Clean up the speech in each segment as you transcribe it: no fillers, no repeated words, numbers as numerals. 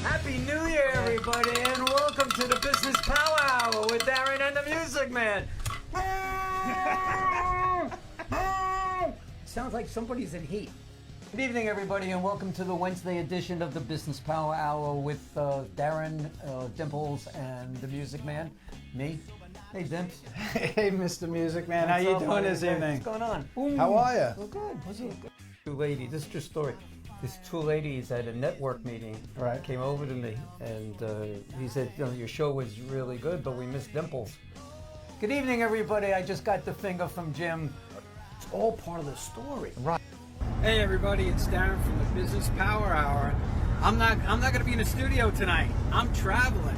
Happy New Year, everybody, and welcome to the Business Power Hour with Darren and the Music Man. Sounds like somebody's in heat. Good evening, everybody, and welcome to the Wednesday edition of the Business Power Hour with Darren, Dimples, and the Music Man. Me. Hey, Dimps. Hey, Mr. Music Man. How you doing this evening? What's going on? How are you? We're good. What's up? Two ladies. This is true story. These two ladies at a network meeting came over to me, and he said, "You know, your show was really good, but we missed Dimples." Good evening, everybody. I just got the finger from Jim. It's all part of the story. Right. Hey everybody, it's Darren from the Business Power Hour. I'm not going to be in the studio tonight. I'm traveling.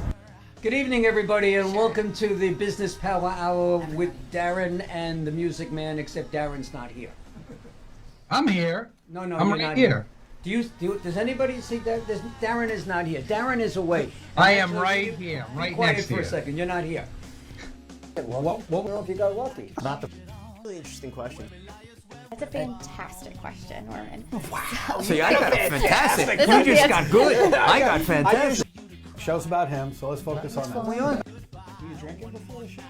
Good evening, everybody, and welcome to the Business Power Hour with Darren and the Music Man, except Darren's not here. I'm here. No, I'm you're right not here. Does anybody see that? Darren is not here. Darren is away. I am right here, right Quiet next for to a you. second. You're not here. What? I don't know if you got lucky. Not the really interesting question. That's a fantastic question, Norman. Wow. See, I got fantastic. This You is just got fantastic. good. I got fantastic. Show's about him, so let's focus on that. What's going on? Were you drinking before the show?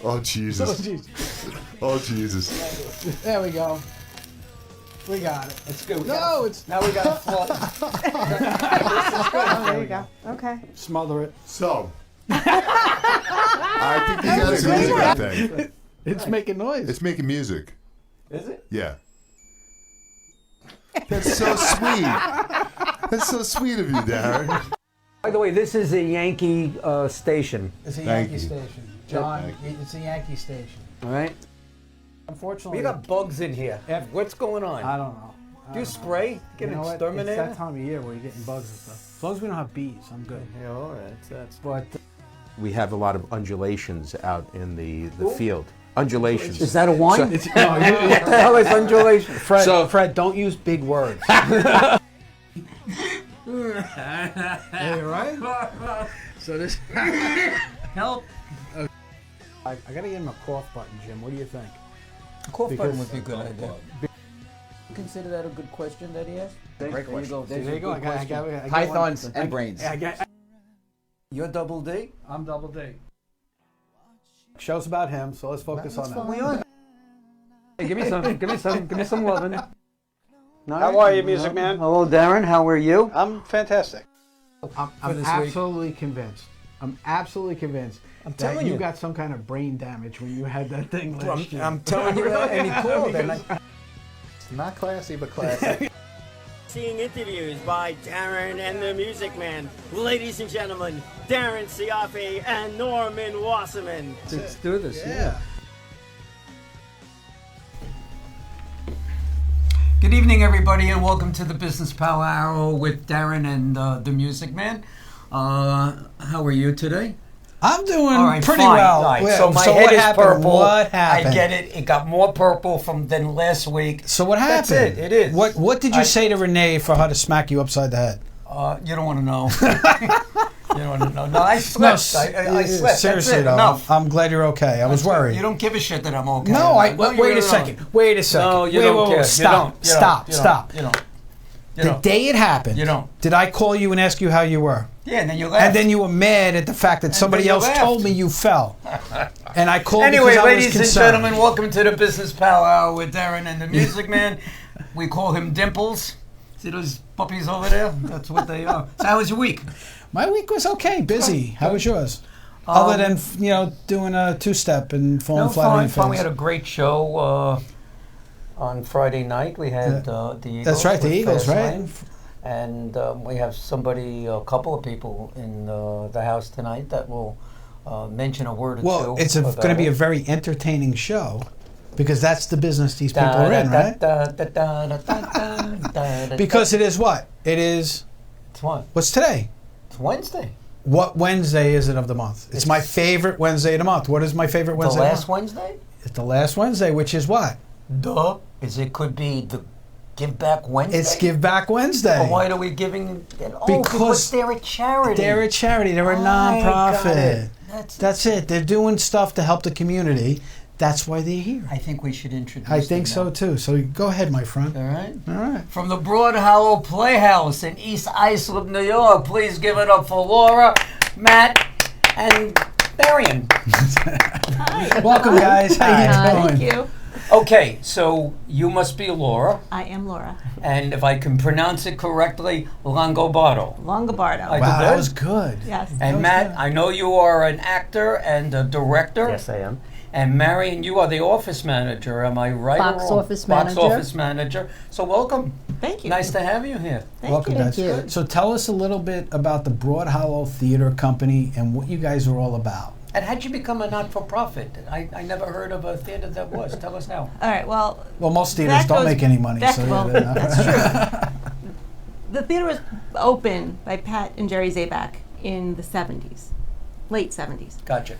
Oh Jesus! Oh Jesus! There we go. We got it. It's good. No, it's Now we got a flood. Oh, there you go. Okay. smother it. So, I think he has a music thing. It's making noise. It's making music. Is it? Yeah. That's so sweet. That's so sweet of you, Darren. By the way, this is a Yankee station. It's a Thank Yankee you. station, John. Thank It's a Yankee station. All right. Unfortunately, We got bugs in here. What's going on? I don't know. Do you spray? Get You know an what? exterminator? It's that time of year where you're getting bugs and stuff. As long as we don't have bees, I'm good. Yeah, all right. That's But We have a lot of undulations out in the field. Undulations. Is that a wine? no, What the hell is undulation? Fred, don't use big words. Hey, right? So this. Help. I gotta get him a cough button, Jim. What do you think? A cough Because- button would be a good idea. You consider that a good question that he asked? Great There you go. There's There a you go. good I question. got Pythons one. and brains. You're double D? I'm double D. Show's about him, so let's focus on that. We are. Hey, give me some loving. How are you, Music Man? Hello, Darren. How are you? I'm fantastic. I'm this week. absolutely convinced. I'm absolutely convinced that telling you you. got some kind of brain damage when you had that thing last year. I'm telling you that, and he called. Not classy, but classy. Seeing interviews by Darren and the Music Man. Ladies and gentlemen, Darren Siafe and Norman Wasserman. Let's do this. Yeah. Good evening, everybody, and welcome to the Business Power Hour with Darren and the Music Man. How are you today? I'm doing All right, pretty fine. well. All right, Yeah, so my what head is happened? purple. What happened? I get it. It got more purple than last week. So what That's happened? it. It is. What did you say to Renee for her to smack you upside the head? You don't want to know. You don't want to know. No, I slept. I slept. Seriously That's it. though, Enough. I'm glad you're okay. I was worried. You don't give a shit that I'm okay. No, you wait really a second. don't. Wait a second. No, you wait, don't wait, care. wait, You Stop. don't. Stop. You don't. Stop. You don't. You The don't. day it happened, You don't. did I call you and ask you how you were? Yeah, and then you left. And then you were mad at the fact that somebody then you else left. told me you fell. And I called Anyway, because I was ladies and concerned. gentlemen, welcome to the Business Power Hour with Darren and the Music Man. We call him Dimples. See those puppies over there? That's what they are. So how was your week? My week was okay, busy. How was yours? Other than doing a two-step and falling flat on your fine. face. We had a great show on Friday night. We had the Eagles. That's right, the with Eagles, Fast right? Lane. And we have a couple of people in the house tonight that will mention a word or Well, two. it's going to be a very entertaining show because that's the business these people are in, right? Because it is what? It is, It's what? what's today? It's Wednesday. What Wednesday is it of the month? It's my favorite Wednesday of the month. What is my favorite The Wednesday? last of the month? Wednesday? It's the last Wednesday, which is what? It could be the Give Back Wednesday. It's Give Back Wednesday. But why are we giving? Because they're a charity. They're a charity. They're a I got nonprofit. it. That's it. They're doing stuff to help the community. that's why they're here. I think we should introduce I think them so now. too. So go ahead, my friend. All right. All right. From the BroadHollow Playhouse in East Islip, New York, please give it up for Laura, Matt, and Marion. Welcome, guys. How you doing? Thank you. Okay, so you must be Laura, I am Laura and if I can pronounce it correctly, Longobardo. Longobardo. I- Wow, that good? was good. Yes. And was Matt, good. I know you are an actor and a director. Yes, I am. And Marion, you are the office manager, am I right? Box or wrong? office Box manager. office manager. So welcome. Thank you. Nice to have you here. Thank Welcome, you. guys. Thank you. So tell us a little bit about the BroadHollow Theater Company and what you guys are all about. And how'd you become a not-for-profit? I never heard of a theater that was. Tell us now. All right. Well, Well, most theaters That don't goes make any money. back- So well, they're not- that's true. The theater was opened by Pat and Jerry Zabak in the 70s, late 70s. Gotcha.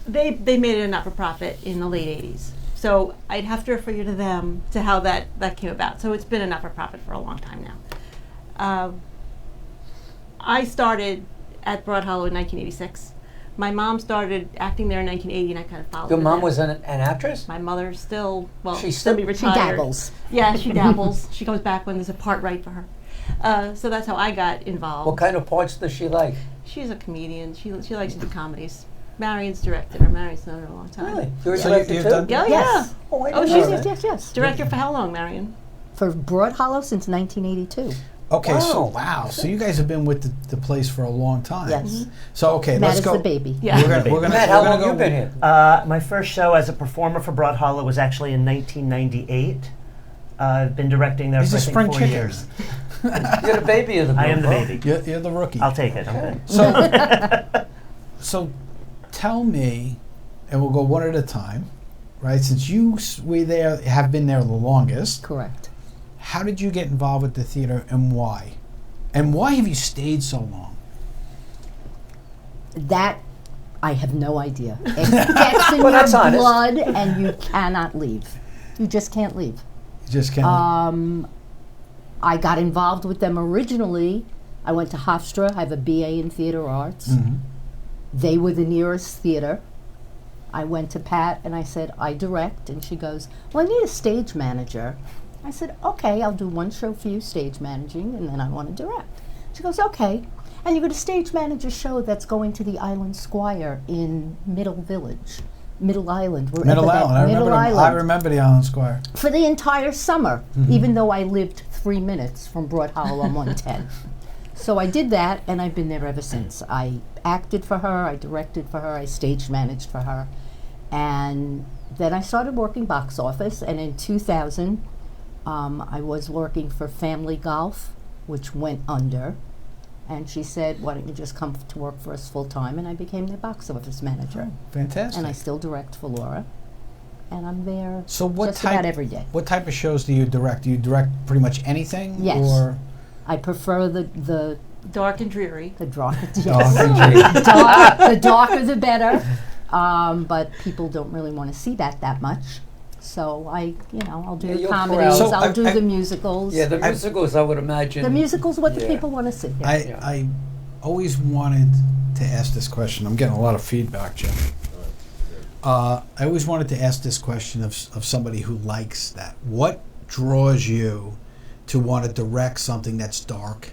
They made it a not-for-profit in the late 80s. So I'd have to refer you to them to how that came about. So it's been a not-for-profit for a long time now. I started at BroadHollow in 1986. My mom started acting there in 1980, and I kind of followed. Your her mom there. was an actress? My mother's still, well, She's she'll be still- She retired. dabbles. Yeah, she dabbles. She comes back when there's a part right for her. So that's how I got involved. What kind of parts does she like? She's a comedian. She likes to do comedies. Marion's directed her. Marion's known her a long time. Really? You're a So director you've too? done- Yeah, Yes. Oh, I Oh, didn't she's know a- that. Yes. Director for how long, Marion? For BroadHollow since 1982. Okay, so Wow. wow, so you guys have been with the place for a long time. Yes. So okay, Matt let's is go. the baby. Yeah. We're gonna Matt, we're how gonna long go. you been here? My first show as a performer for BroadHollow was actually in 1998. I've been directing there He's for a I think spring 4 chicken. years. You're the baby of the I am the group, baby. You're the rookie. I'll take it. I'm good. So, so tell me, and we'll go one at a time, right? Since you have been there the longest, Correct. how did you get involved with the theater and why? And why have you stayed so long? That I have no idea. It gets in Well, that's your honest. blood, and you cannot leave. You just can't leave. You just can't. I got involved with them originally. I went to Hofstra. I have a BA in theater arts. Mhm. They were the nearest theater. I went to Pat and I said, I direct. And she goes, well, I need a stage manager. I said, okay, I'll do one show for you, stage managing, and then I want to direct. She goes, okay. And you're going to stage manage a show that's going to the Island Squire in Middle Island. wherever Middle that- Island. Middle I Island. remember the Island Squire. For the entire summer, even though I lived 3 minutes from BroadHollow on 110. So I did that, and I've been there ever since. I acted for her, I directed for her, I stage managed for her. And then I started working box office, and in 2000, I was working for Family Golf, which went under. And she said, why don't you just come to work for us full time? And I became their box office manager. Fantastic. And I still direct for Laura. And I'm there So what just type? about every day. What type of shows do you direct? Do you direct pretty much anything? Yes. Or I prefer the Dark and dreary. dark, Dog and the darker the better. But people don't really want to see that much. So I'll do Yeah, the you'll comedies, corral. So I'll do I- the musicals. Yeah, the musicals, I would imagine. The musicals, what the Yeah. people want to see. I always wanted to ask this question. I'm getting a lot of feedback, Jim. I always wanted to ask this question of somebody who likes that. What draws you to want to direct something that's dark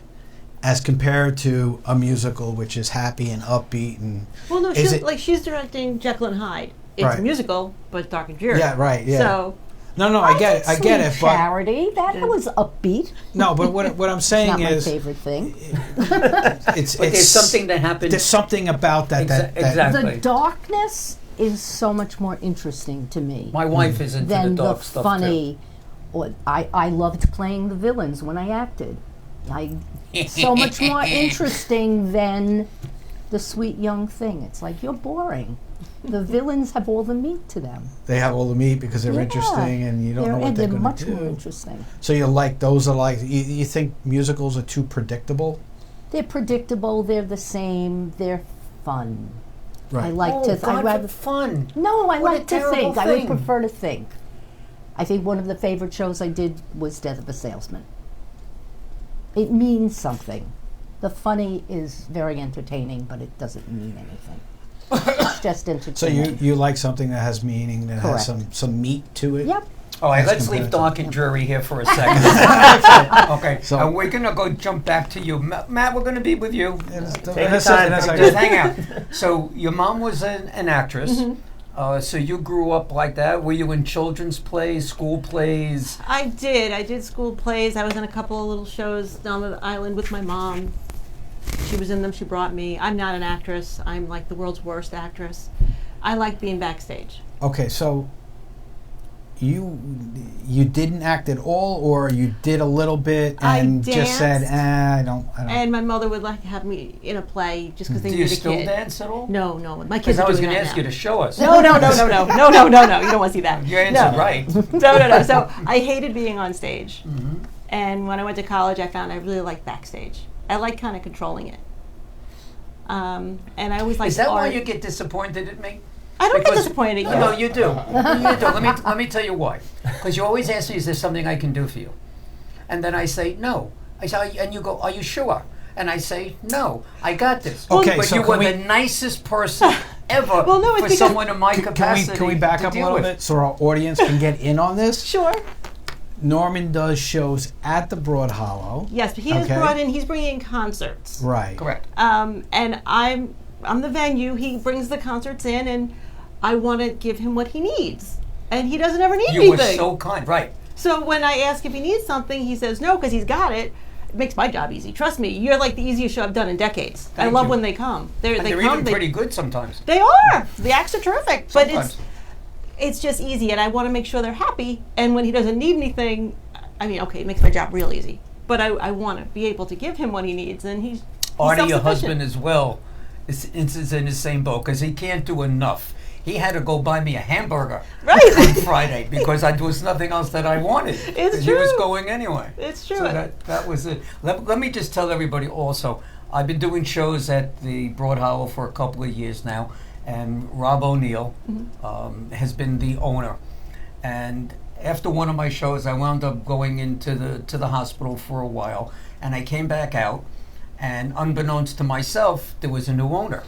as compared to a musical which is happy and upbeat and Well, no, Is she's directing Jekyll and Hyde. It's Right. a musical, but it's dark and dreary. Yeah, right, yeah. So no, I get it, but Charity, that was upbeat. no, but what I'm It's saying not my is favorite thing. it's But there's something that happens. there's something about that that Exactly. The darkness is so much more interesting to me My wife is into the than the dark stuff funny. I loved playing the villains when I acted. So much more interesting than the sweet young thing. It's like, you're boring. The villains have all the meat to them. they have all the meat because they're Yeah. interesting and you don't know what they're going much to more do. interesting. So you like those are like you think musicals are too predictable? They're predictable. They're the same. They're fun. Right. I like Oh, to. God, I rather fun. No, I What a like to terrible think. I would thing. prefer to think. I think one of the favorite shows I did was Death of a Salesman. It means something. The funny is very entertaining, but it doesn't mean anything. It's just entertainment. So you like something that has meaning, that Correct. has some meat to it? Yep. All right, That's let's leave competitive. dark and dreary here for a second. Okay, So- we're going to go jump back to you. Matt, we're going to be with you. Take your time. Just hang out. So your mom was an actress. So you grew up like that. Were you in children's plays, school plays? I did. I did school plays. I was in a couple of little shows down the island with my mom. She was in them. She brought me. I'm not an actress. I'm like the world's worst actress. I like being backstage. Okay, so you didn't act at all, or you did a little bit and just said, danced. I don't. And my mother would like to have me in a play just because they Do needed you a still kid. dance at all? No, my kids Because I are was doing going to that ask now. you to show us. No. You don't want to see that. You answered right. No. So I hated being on stage. And when I went to college, I found I really liked backstage. I like kind of controlling it. And I always liked Is that why art. you get disappointed at me? I don't get disappointed at you. No, you do. You do. Let me tell you why. Because you always ask me, is there something I can do for you? And then I say, no. I say, and you go, are you sure? And I say, no, I got this. Okay, but so you can were we- the nicest person ever Well, no, it's for because- someone in my Can capacity. we back to up a deal little with. bit so our audience can get in on this? Sure. Norman does shows at the BroadHollow. Yes, but he has Okay. he's bringing in concerts. Right. Correct. And I'm the venue. He brings the concerts in, and I want to give him what he needs. And he doesn't ever need You anything. were so kind, right? So when I ask if he needs something, he says no because he's got it. It makes my job easy. Trust me, you're like the easiest show I've done in decades. I Thank love you. when they come. And They they're come. even pretty good sometimes. They are. The acts are terrific, but Sometimes. it's just easy, and I want to make sure they're happy. And when he doesn't need anything, I mean, okay, it makes my job real easy. But I want to be able to give him what he needs, and he's Artie, your self-sufficient. husband as well, is in the same boat because he can't do enough. He had to go buy me a hamburger on Friday because there was nothing else that I wanted. It's He was true. going anyway. It's true. So that was it. Let me just tell everybody also, I've been doing shows at the BroadHollow for a couple of years now, and Rob O'Neill has been the owner. And after one of my shows, I wound up going into the hospital for a while, and I came back out, and unbeknownst to myself, there was a new owner,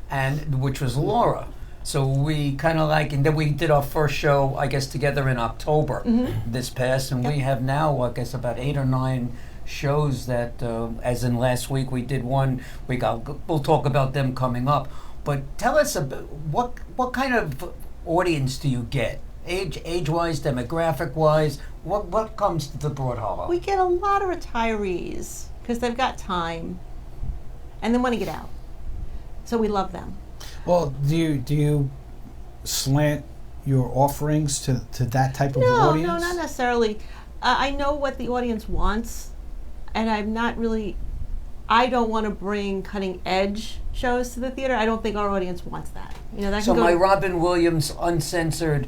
and which was Laura. So we kind of and then we did our first show, I guess, together in October this past, and we have now, I guess, about 8 or 9 shows that, as in last week we did one. We'll talk about them coming up. But tell us what kind of audience do you get? Age-wise, demographic-wise, what comes to the BroadHollow? We get a lot of retirees because they've got time, and they want to get out. So we love them. Well, do you slant your offerings to that type of audience? No, not necessarily. I know what the audience wants, and I'm not really. I don't want to bring cutting edge shows to the theater. I don't think our audience wants that. That So can go. my Robin Williams uncensored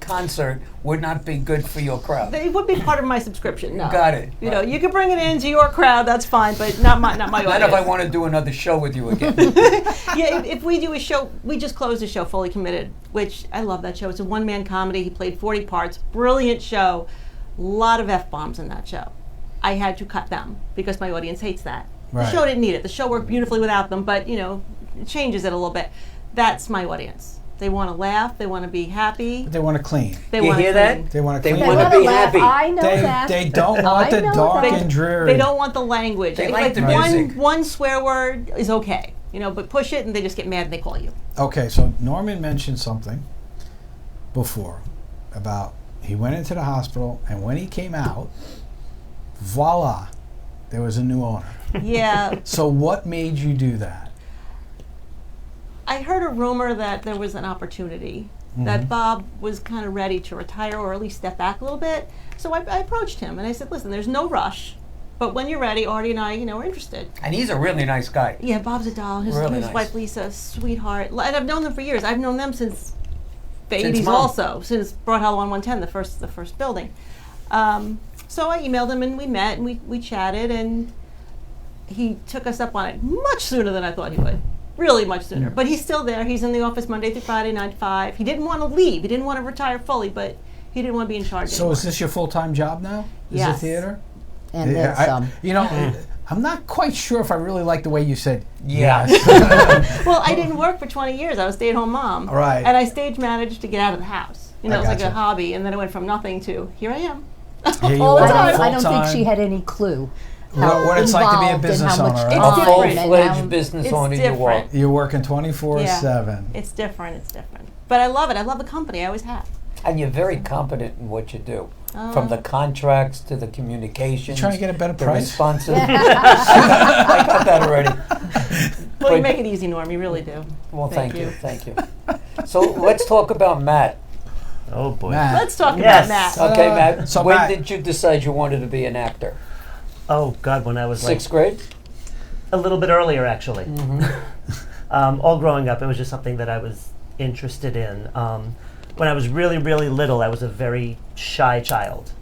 concert would not be good for your crowd. It would be part of my subscription. No. Got it. You can bring it into your crowd. That's fine, but not my audience. Not if I want to do another show with you again. Yeah, if we do a show, we just closed a show, Fully Committed, which I love that show. It's a one-man comedy. He played 40 parts. Brilliant show. A lot of F-bombs in that show. I had to cut them because my audience hates that. Right. The show didn't need it. The show worked beautifully without them, but, it changes it a little bit. That's my audience. They want to laugh. They want to be happy. They want to clean. They You want hear that? They want to They clean. want to wanna be laugh. happy. I know that. They don't want I the know dark that. and dreary. They don't want the language. They like the music. One swear word is okay, but push it and they just get mad and they call you. Okay, so Norman mentioned something before about he went into the hospital, and when he came out, voila, there was a new owner. Yeah. So what made you do that? I heard a rumor that there was an opportunity, that Bob was kind of ready to retire or at least step back a little bit. So I approached him and I said, listen, there's no rush, but when you're ready, Artie and I, are interested. And he's a really nice guy. Yeah, Bob's a doll. His Really nice. wife Lisa, sweetheart. And I've known them for years. I've known them since the Since 80s Mom. also, since BroadHollow on 110, the first building. So I emailed him and we met and we chatted, and he took us up on it much sooner than I thought he would. Really much sooner. But he's still there. He's in the office Monday through Friday, 9 to 5. He didn't want to leave. He didn't want to retire fully, but he didn't want to be in charge So anymore. is this your full-time job now? Is Yes. the theater? And then some. I'm not quite sure if I really like the way you said Yes. Well, I didn't work for 20 years. I was a stay-at-home mom. Right. And I stage managed to get out of the house. You know, I it was like gotcha. a hobby, and then it went from nothing to here I am. Here you All the are, time. I don't think full-time. she had any clue What it's like to be a involved and business how much owner, It's right? A different. full-fledged business It's owner you different. are. You're working 24/7. It's different. It's different. But I love it. I love the company. I always have. And you're very competent in what you do. From the contracts to the communications. You trying to get a better the price? responsive. I got that already. Well, you But- make it easy, Norm. You really do. Well, thank you. Thank you. So let's talk about Matt. Oh boy. Matt. Let's talk Yes. about Matt. Okay, Matt. So when Matt- did you decide you wanted to be an actor? Oh God, when I was like Sixth grade? a little bit earlier, actually. All growing up, it was just something that I was interested in. When I was really, really little, I was a very shy child,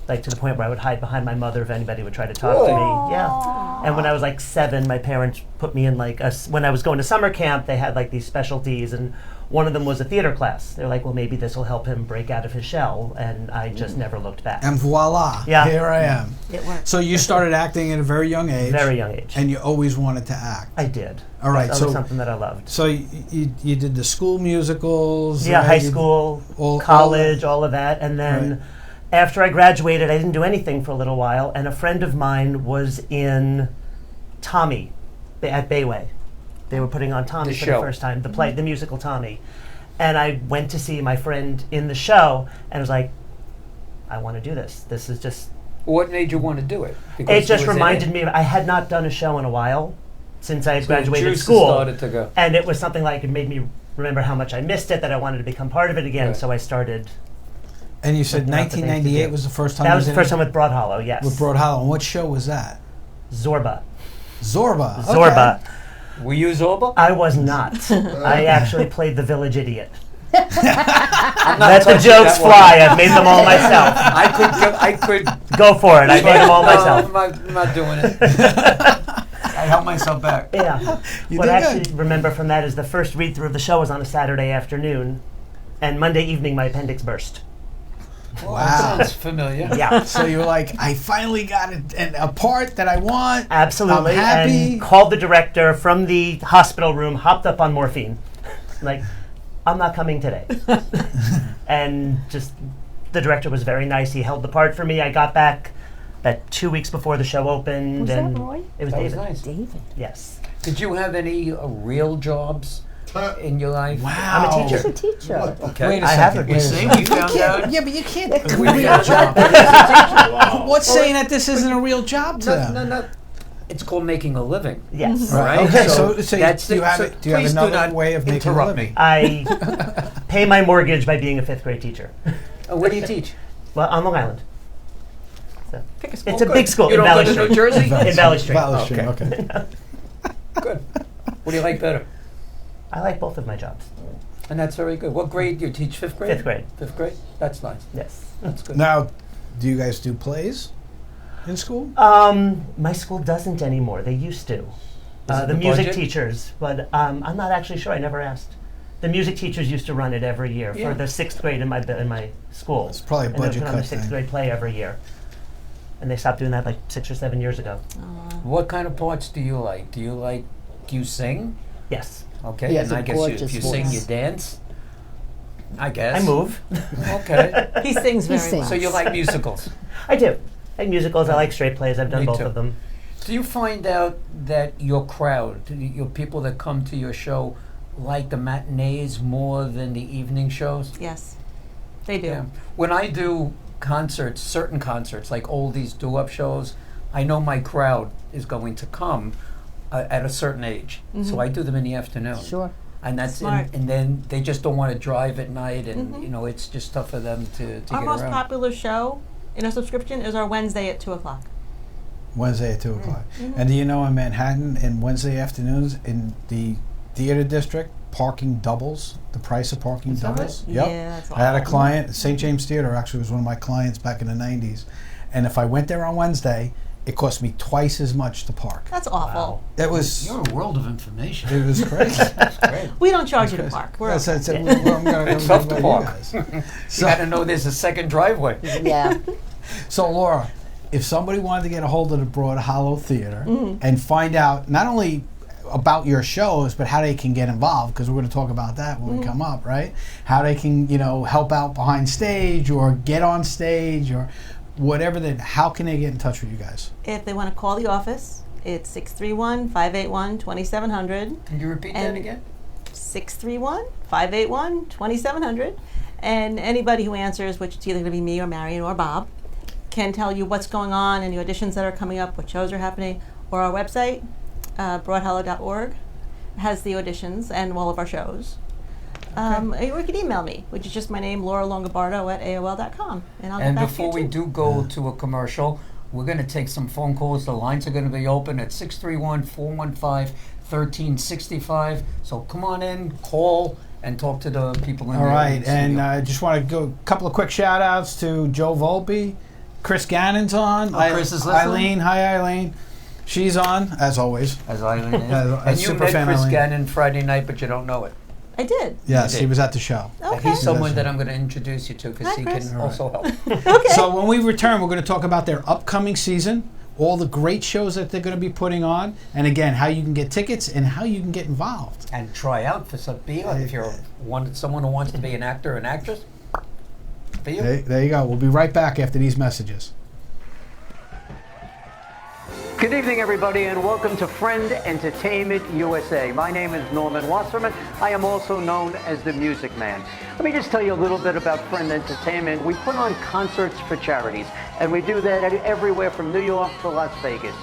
like to the point where I would hide behind my mother if anybody would try to talk to me. Yeah. And when I was like 7, my parents put me in like when I was going to summer camp, they had like these specialties, and one of them was a theater class. They're like, well, maybe this will help him break out of his shell, and I just never looked back. And voila, Yeah. here I am. It works. So you started acting at a very young age. Very young age. And you always wanted to act. I did. All right, That so was something that I loved. So you did the school musicals. Yeah, right? high school, college, all of that. And then after I graduated, I didn't do anything for a little while. And a friend of mine was in Tommy at Bayway. They were putting on Tommy The for show. the first time, the play, the musical Tommy. And I went to see my friend in the show and was like, I want to do this. This is just... What made you want to do it? It just reminded me of... I had not done a show in a while since I had So the graduated juices school. started to go. And it was something like it made me remember how much I missed it, that I wanted to become part of it again. Right. So I started... And you said looking out for things to 1998 do. was the first time. That you was the did first it? time with BroadHollow, yes. With BroadHollow. And what show was that? Zorba. Zorba. Zorba. Were you Zorba? I was not. I actually played the village idiot. I'm not Let the touching jokes that one. fly. I've made them all myself. I could Go for it. I made them all No, myself. I'm not doing it. I held myself back. Yeah. You What did I good. actually remember from that is the first read through of the show was on a Saturday afternoon, and Monday evening my appendix burst. Well, Wow. that sounds familiar. Yeah. So you were like, I finally got a part that I want. Absolutely. I'm happy. And called the director from the hospital room, hopped up on morphine. Like, I'm not coming today. And just, the director was very nice. He held the part for me. I got back about 2 weeks before the show opened. Was that and Roy? It was That was David. nice. David. Yes. Did you have any real jobs in your life? Wow. I'm a teacher. He's a teacher. Okay. Wait a I second. have We a see. We found out. Yeah, but you can't. We real found job. out that What's saying that this isn't a real job to them? No. It's called making a living. Yes. Right. Right. Okay. So So, that's do you it. have So it? Do you have please do another not way of making a interrupt living? me. I pay my mortgage by being a 5th grade teacher. Where do you teach? Well, on Long Island. So, Pick a school. it's a Good. big school You in don't Valley go to Street. New Jersey? In Valley Street. Valley Street. Okay. Okay. Good. What do you like better? I like both of my jobs. And that's very good. What grade do you teach? 5th grade? 5th grade. 5th grade? That's nice. Yes. That's good. Now, do you guys do plays in school? My school doesn't anymore. They used to. it The the music budget? teachers, but I'm not actually sure. I never asked. The music teachers used to run it every year Yeah. for the 6th grade in my school. It's probably a And they would budget put on the cut 6th thing. grade play every year. And they stopped doing that like 6 or 7 years ago. What kind of parts do you like? Do you sing? Yes. Okay. He has and a I guess gorgeous if you sing, voice. you dance? I guess. I move. Okay. He sings He very sings. well. So you like musicals? I do. I like musicals. I like straight plays. I've done Me both too. of them. Do you find out that your crowd, your people that come to your show, like the matinees more than the evening shows? Yes, they do. Yeah. When I do concerts, certain concerts, like oldies do-up shows, I know my crowd is going to come at a certain age. So I do them in the afternoon. Sure. And that's Smart. and then they just don't want to drive at night, and Mhm. you know it's just tough for them to Our get most around. popular show in our subscription is our Wednesday at 2:00. Wednesday at 2 o'clock. And do you know in Manhattan, in Wednesday afternoons, in the theater district, parking doubles? The price of parking Is that doubles? right? Yep. Yeah, that's I had a awful. client, St. James Theater actually was one of my clients back in the 90s. And if I went there on Wednesday, it cost me twice as much to park. That's awful. It was, You're a world of information. it was crazy. Great. We don't charge you to park. We're That's, okay. that's, well, I'm gonna It's go tough to about park. you guys. You got to know there's a second driveway. Yeah. So Laura, if somebody wanted to get a hold of the BroadHollow Theater and find out not only about your shows, but how they can get involved, because we're going to talk about that when we come up, right? How they can, help out behind stage or get on stage or whatever. How can they get in touch with you guys? If they want to call the office, it's 631-581-2700. Can you repeat that again? 631-581-2700. And anybody who answers, which it's either going to be me or Marion or Bob, can tell you what's going on, any auditions that are coming up, what shows are happening, or our website, BroadHollow.org, has the auditions and all of our shows. Or you can email me, which is just my name, lauralongobardo@aol.com, and I'll get back to you. And before we do go to a commercial, we're going to take some phone calls. The lines are going to be open at 631-415-1365. So come on in, call, and talk to the people in there. All right, and I just want to go a couple of quick shout outs to Joe Volpe. Chris Gannon's on. Chris is listening. Eileen, hi Eileen. She's on, as always. As Eileen is. And you met Chris Gannon Friday night, but you don't know it. I did. Yes, he was at the show. Okay. He's someone that I'm going to introduce you to because he can also help. Okay. So when we return, we're going to talk about their upcoming season, all the great shows that they're going to be putting on, and again, how you can get tickets and how you can get involved. And try out for something. If you're someone who wants to be an actor or an actress, for you. There you go. We'll be right back after these messages. Good evening, everybody, and welcome to Friend Entertainment USA. My name is Norman Wasserman. I am also known as the Music Man. Let me just tell you a little bit about Friend Entertainment. We put on concerts for charities, and we do that everywhere from New York to Las Vegas.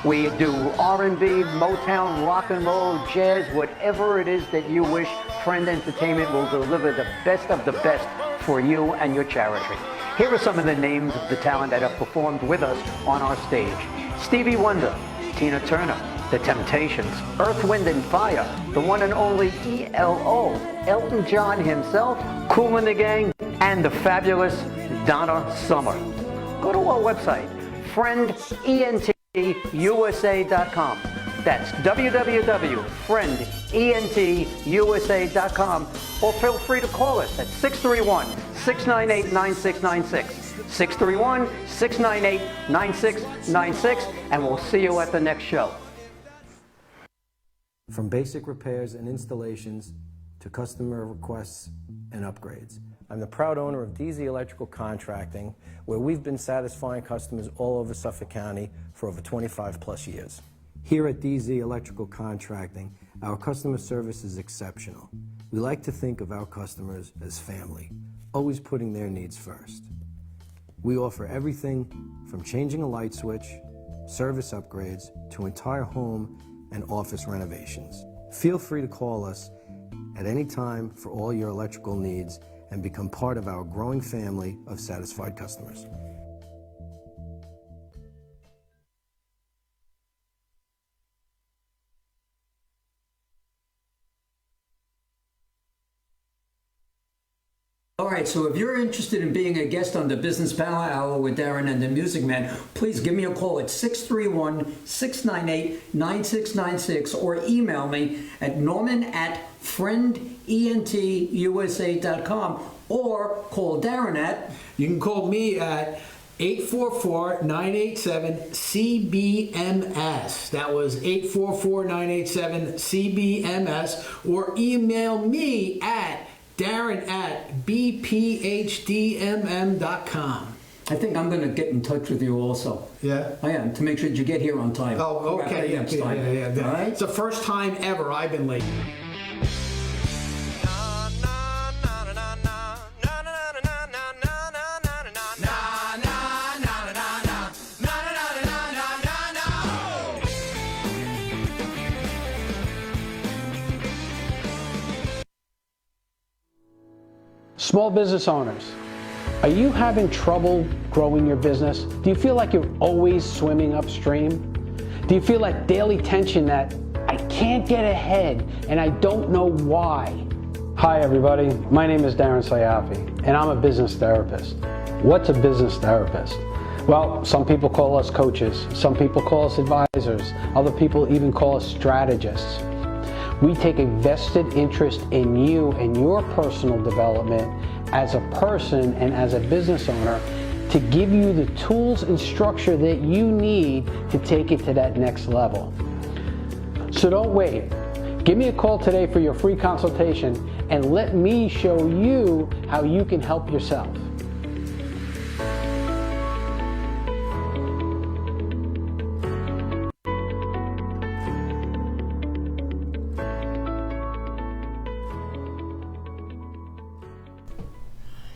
We do R&B, Motown, rock and roll, jazz, whatever it is that you wish. Friend Entertainment will deliver the best of the best for you and your charity. Here are some of the names of the talent that have performed with us on our stage. Stevie Wonder, Tina Turner, The Temptations, Earth, Wind and Fire, the one and only ELO, Elton John himself, Kool and the Gang, and the fabulous Donna Summer. Go to our website, friendentUSA.com. That's www.friendentUSA.com, or feel free to call us at 631-698-9696. 631-698-9696, and we'll see you at the next show. From basic repairs and installations to customer requests and upgrades. I'm the proud owner of DZ Electrical Contracting, where we've been satisfying customers all over Suffolk County for over 25 plus years. Here at DZ Electrical Contracting, our customer service is exceptional. We like to think of our customers as family, always putting their needs first. We offer everything from changing a light switch, service upgrades, to entire home and office renovations. Feel free to call us at any time for all your electrical needs and become part of our growing family of satisfied customers. All right, so if you're interested in being a guest on the Business Power Hour with Darren and the Music Man, please give me a call at 631-698-9696 or email me at norman@friendentusa.com or call Darren at... You can call me at 844-987-CBMS. That was 844-987-CBMS, or email me at Darren@bphdmm.com. I think I'm going to get in touch with you also. Yeah? I am, to make sure that you get here on time. Oh, okay. Yeah. All right? It's the first time ever I've been late. Small business owners, are you having trouble growing your business? Do you feel like you're always swimming upstream? Do you feel like daily tension that I can't get ahead and I don't know why? Hi everybody, my name is Darren Sayafi and I'm a business therapist. What's a business therapist? Well, some people call us coaches, some people call us advisors, other people even call us strategists. We take a vested interest in you and your personal development as a person and as a business owner, to give you the tools and structure that you need to take it to that next level. So don't wait. Give me a call today for your free consultation and let me show you how you can help yourself.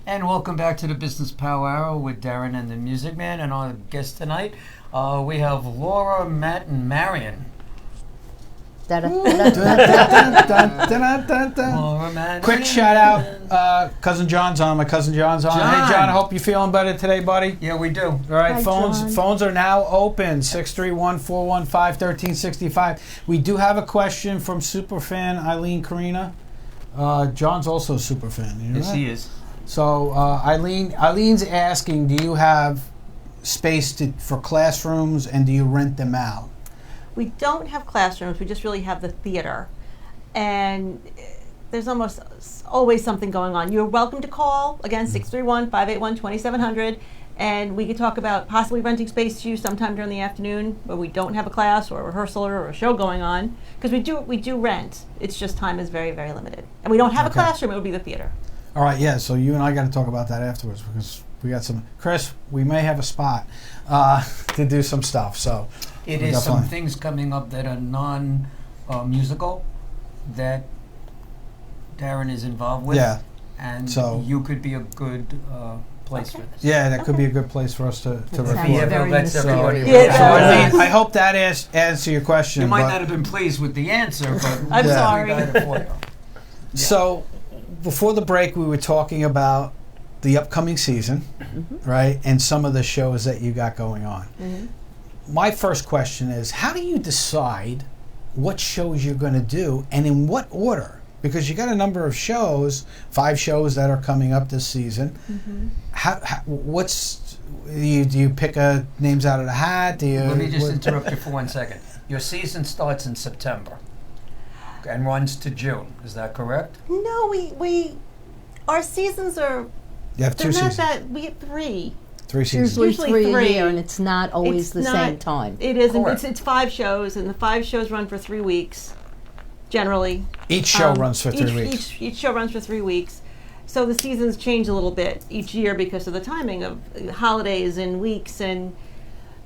And welcome back to the Business Power Hour with Darren and the Music Man. And our guest tonight, we have Laura, Matt, and Marion. Laura, Matt, Quick shout out, Cousin John's on. My cousin John's on. Hey John, I hope you're feeling better today, buddy. Yeah, we do. All right, Hi, phones John. phones are now open. 631-415-1365. We do have a question from superfan Eileen Karina. John's also a superfan. You know Yes, that? he is. So Eileen's asking, do you have space for classrooms and do you rent them out? We don't have classrooms. We just really have the theater, and there's almost always something going on. You're welcome to call again 631-581-2700, and we could talk about possibly renting space to you sometime during the afternoon when we don't have a class or a rehearsal or a show going on, because we do rent. It's just time is very, very limited, and we don't have a classroom. It would be the theater. All right, yeah. So you and I got to talk about that afterwards because we got some. Chris, we may have a spot to do some stuff. So It is some things coming up that are non-musical that Darren is involved with. Yeah. And So- you could be a good place for this. Yeah, that could be a good place for us to record. Yeah, but let's everybody So I hope that answers your question. You might but- not have been pleased with the answer, but I'm we sorry. got it for you. So before the break, we were talking about the upcoming season, right, and some of the shows that you got going on. My first question is, how do you decide what shows you're going to do and in what order? Because you got a number of shows, 5 shows that are coming up this season. Do you pick names out of the hat? Do you? Let me just interrupt you for 1 second. Your season starts in September and runs to June. Is that correct? No, we our seasons are. You have 2 they're not seasons. that. We have 3. 3 seasons. Usually three a three. year, and it's not always It's the not- same time. It isn't. Correct. It's 5 shows, and the 5 shows run for 3 weeks, generally. Each show runs for 3 weeks. Each show runs for 3 weeks. So the seasons change a little bit each year because of the timing of holidays and weeks, and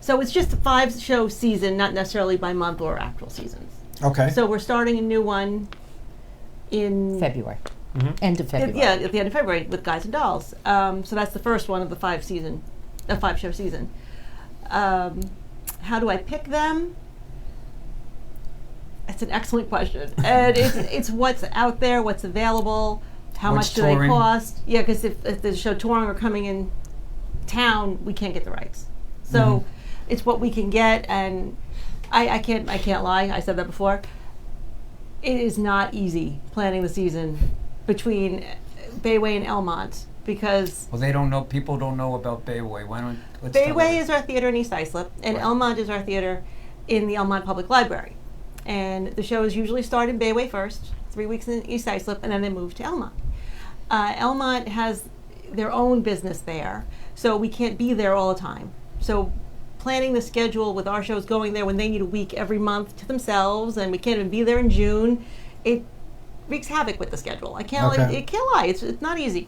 so it's just a 5-show season, not necessarily by month or actual seasons. Okay. So we're starting a new one in February. End of February. Yeah, at the end of February with Guys and Dolls. So that's the first one of the 5-show season. How do I pick them? That's an excellent question, and it's what's out there, what's available, how What's much do they touring? cost? Yeah, because if there's a show touring or coming in town, we can't get the rights. So it's what we can get, and I can't lie. I said that before. It is not easy planning the season between Bayway and Elmont because Well, they don't know. People don't know about Bayway. Why don't let's tell Bayway them. is our theater in East Islip, and Right. Elmont is our theater in the Elmont Public Library. And the shows usually start in Bayway first, 3 weeks in East Islip, and then they move to Elmont. Elmont has their own business there, so we can't be there all the time. So planning the schedule with our shows going there when they need a week every month to themselves, and we can't even be there in June, it wreaks havoc with the schedule. I can't lie. It's not easy.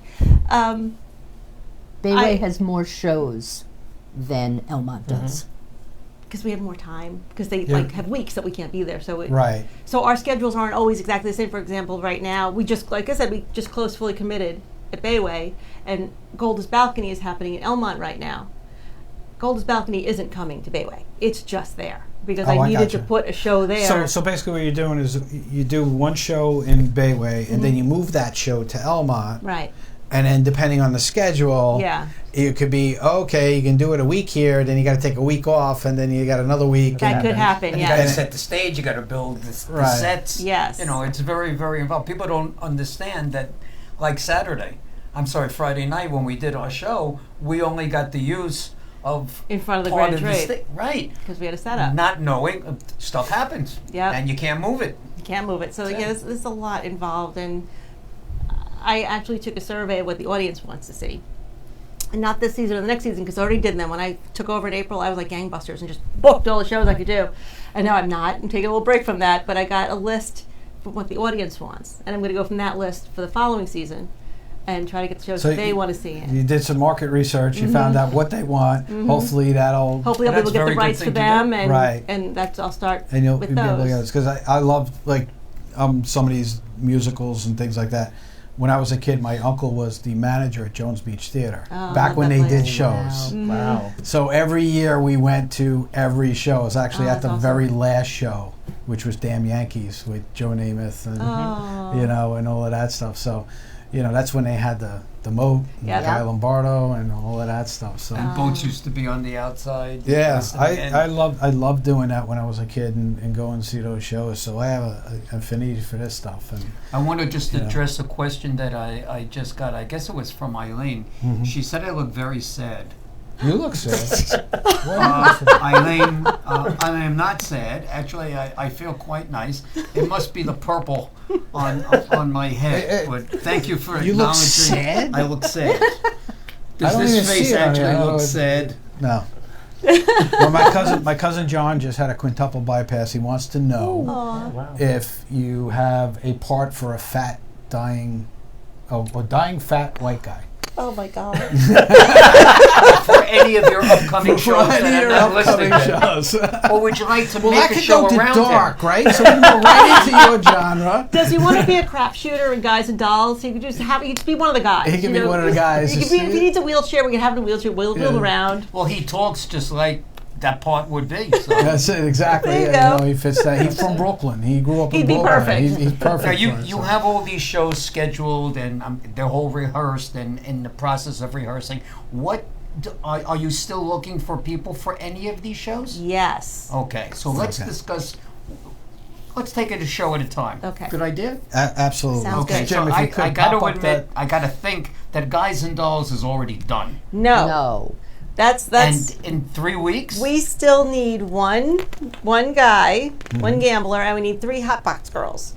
Bayway has more shows than Elmont does. Because we have more time, because they Yeah. have weeks that we can't be there. So Right. So our schedules aren't always exactly the same. For example, right now we just, like I said, we just closed Fully Committed at Bayway, and Gold's Balcony is happening in Elmont right now. Gold's Balcony isn't coming to Bayway. It's just there because Oh, I I needed to gotcha. put a show there. So basically what you're doing is you do one show in Bayway and then you move that show to Elmont. Right. And then depending on the schedule, Yeah. it could be, okay, you can do it a week here, then you got to take a week off, and then you got another week. That could happen, And you yeah. got to set the stage. You got to build the Right. sets. Yes. You know, it's very, very involved. People don't understand that. Like Friday night when we did our show, we only got the use of in front of the part Grand of the Trade. right. Because we had a setup. Not knowing stuff happens. Yep. And you can't move it. You can't move it. So yeah, there's a lot involved, and I actually took a survey of what the audience wants to see. not this season or the next season, because I already did them. When I took over in April, I was like gangbusters and just booked all the shows I could do. And now I'm not. I'm taking a little break from that, but I got a list for what the audience wants. And I'm going to go from that list for the following season and try to get the shows that they want to see in. You did some market research. You found out what they want. Hopefully that'll... Hopefully I'll be able to get the rights for them, and, right. and that's, I'll start and you'll with be able to those. get this. Because I love, like, some of these musicals and things like that. When I was a kid, my uncle was the manager at Jones Beach Theater, back when they did shows. Wow. So every year we went to every show. It was actually at the very last show, which was Damn Yankees with Joe Namath and, you know, and all of that stuff. So, you know, that's when they had the Moat and Guy Lombardo and all of that stuff. So And boats used to be on the outside. yeah, I loved doing that when I was a kid and going and see those shows. So I have an affinity for this stuff. And I want to just address a question that I just got. I guess it was from Eileen. She said I look very sad. You look sad. Eileen, I am not sad. Actually, I feel quite nice. It must be the purple on my head. But thank you for acknowledging. You look sad? I look sad. Does don't even this face see it on actually here. look sad? No. Well, my cousin John just had a quintuple bypass. He wants to know if you have a part for a fat dying fat white guy. Oh my God. For any of your upcoming shows that I'm not listening to. Or would you like to make a show around dark, him? right? So we can go right into your genre. Does he want to be a crap shooter in Guys and Dolls? He could just be one of the guys. He can be one of the guys. If he needs a wheelchair, we can have him in a wheelchair, wheel around. Well, he talks just like that part would be. So. That's it, exactly. There you Yeah, go. he fits that. He's from Brooklyn. He grew up in He'd be Brooklyn. perfect. He's perfect. Now, you for it, you so. have all these shows scheduled and they're all rehearsed and in the process of rehearsing. What are you still looking for people for any of these shows? Yes. Okay, so let's discuss. Let's take it a show at a time. Okay. Good idea? Absolutely. Sounds Okay, good. so Jim, if you could I got pop to up admit, I got to think that Guys and Dolls is already done. No. That's And in 3 weeks? we still need one guy, one gambler, and we need 3 hot box girls.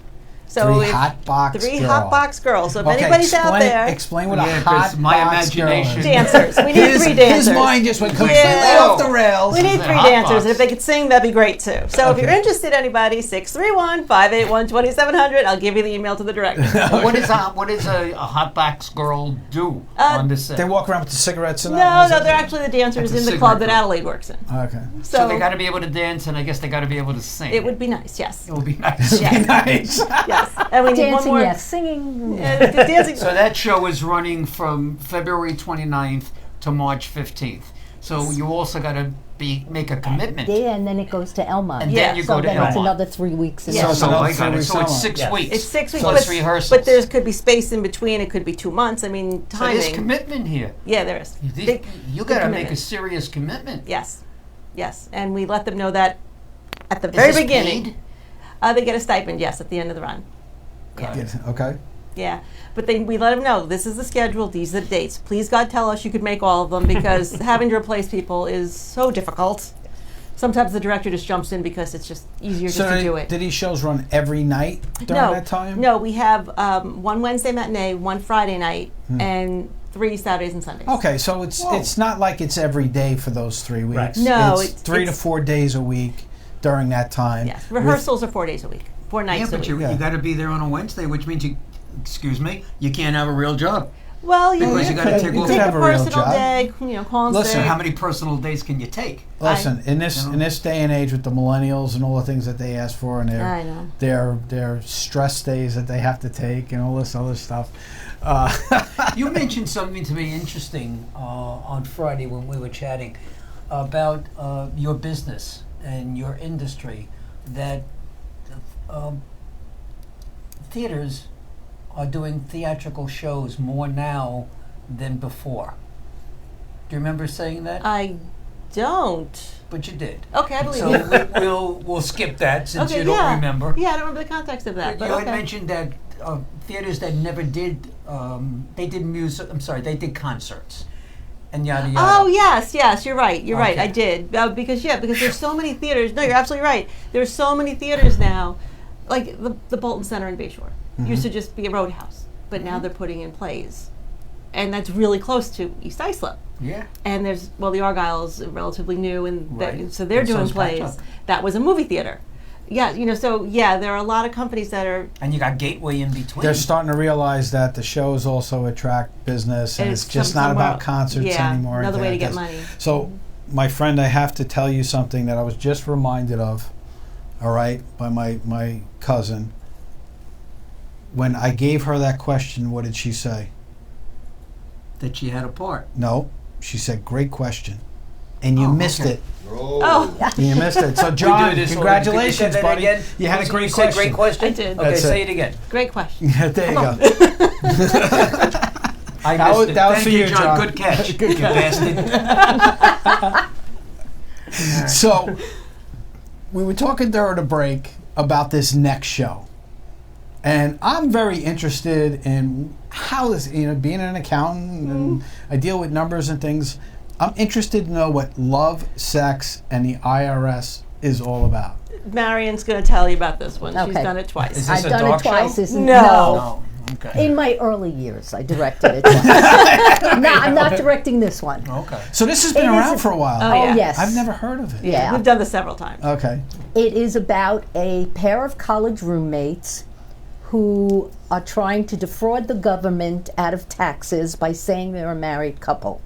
So Three hot box three girl. hot box girls. So if Okay, anybody's out there, explain what a Yeah, hot 'cause my box girl imagination- is. dancers. We need 3 dancers. His mind just went completely Yeah. off the rails. We need Is it 3 hot dancers, box? and if they could sing, that'd be great too. So if you're Okay. interested, anybody, 631-581-2700. I'll give you the email to the director. What is a hot box girl do on the set? They walk around with the cigarettes and No, that. no, they're actually the dancers That's a in the club cigarette that girl. Adelaide works in. Okay. So they got to be able to dance, and I guess they got to be able to sing. It would be nice, yes. It would be nice. Yes. Nice. Yes. And we need one Dancing, more. yes. Singing. The dancing. So that show is running from February 29th to March 15th. So you also got to make a commitment. Yeah, and then it goes to Elmont. And then you so go to then it's Elmont. another 3 weeks. in Yeah. Elmont. So another I got 3 it. weeks So it's on. 6 Yes. weeks. It's 6 weeks. Plus but, rehearsals. but there could be space in between. It could be 2 months. I mean, So timing. there's commitment here. Yeah, there is. You got to make a commitment. serious commitment. Yes. Yes. And we let them know that at the Is very this beginning. paid? They get a stipend, yes, at the end of the run. Yeah, okay. Yeah, but we let them know this is the schedule, these are the dates. Please God tell us you could make all of them because having to replace people is so difficult. Sometimes the director just jumps in because it's just easier So just to do it. did these shows run every night during that time? No, we have 1 Wednesday matinee, 1 Friday night, and 3 Saturdays and Sundays. Okay, so it's not like it's every day for those 3 weeks. Right. No, it's 3 to 4 days a week during that time. Yes, rehearsals are 4 days a week, 4 nights Yeah, a but week. you got to be there on a Wednesday, which means you can't have a real job. Well, Because you got to take you off. could take a have a real personal job. day, call and Listen, sick. How many personal days can you take? Listen, in this day and age with the millennials and all the things that they ask for and I know. their stress days that they have to take and all this other stuff. You mentioned something to me interesting on Friday when we were chatting about your business and your industry, that theaters are doing theatrical shows more now than before. Do you remember saying that? I don't. But you did. Okay, I believe So you. we'll skip that since Okay, you don't yeah. remember. Yeah, I don't remember the context of that. You But had okay. mentioned that theaters that never did, they did music. I'm sorry, they did concerts, and yada yada. Oh yes, you're right. You're right. Okay. I did because there's so many theaters. No, you're absolutely right. There's so many theaters now, like the Bolton Center in Bayshore used to just be a roadhouse, but now they're putting in plays. and that's really close to East Islip. Yeah. And there's the Argyle's relatively new, and Right. so they're And doing so's plays. Patchogue. That was a movie theater. Yeah, so there are a lot of companies that are. And you got Gateway in between. They're starting to realize that the shows also attract business, and it's just not about concerts anymore. Another way to get That's- money. So, my friend, I have to tell you something that I was just reminded of, all right, by my cousin. When I gave her that question, what did she say? That she had a part. No, she said, great question. And you missed okay. it. Oh. You missed it. So, We John, do this all- congratulations, Could you say that buddy. again? You had a You great said question. great question? I did. Okay, That's say it. it again. Great question. Yeah, there you Come go. I That missed was- it. that was Thank for you, you, John. Good catch. Good you bastard. So, we were talking during the break about this next show. And I'm very interested in how this, being an accountant and I deal with numbers and things. I'm interested to know what love, sex, and the IRS is all about. Marion's going to tell you about this one. She's Okay. done it twice. Is this I've a done it dark twice. show? Isn't- No. Okay. In my early years, I directed it twice. No, I'm not directing this one. Okay. So this has been It around is- for a while. Oh, yeah. yes. I've never heard of it. Yeah. We've done this several times. Okay. It is about a pair of college roommates who are trying to defraud the government out of taxes by saying they're a married couple.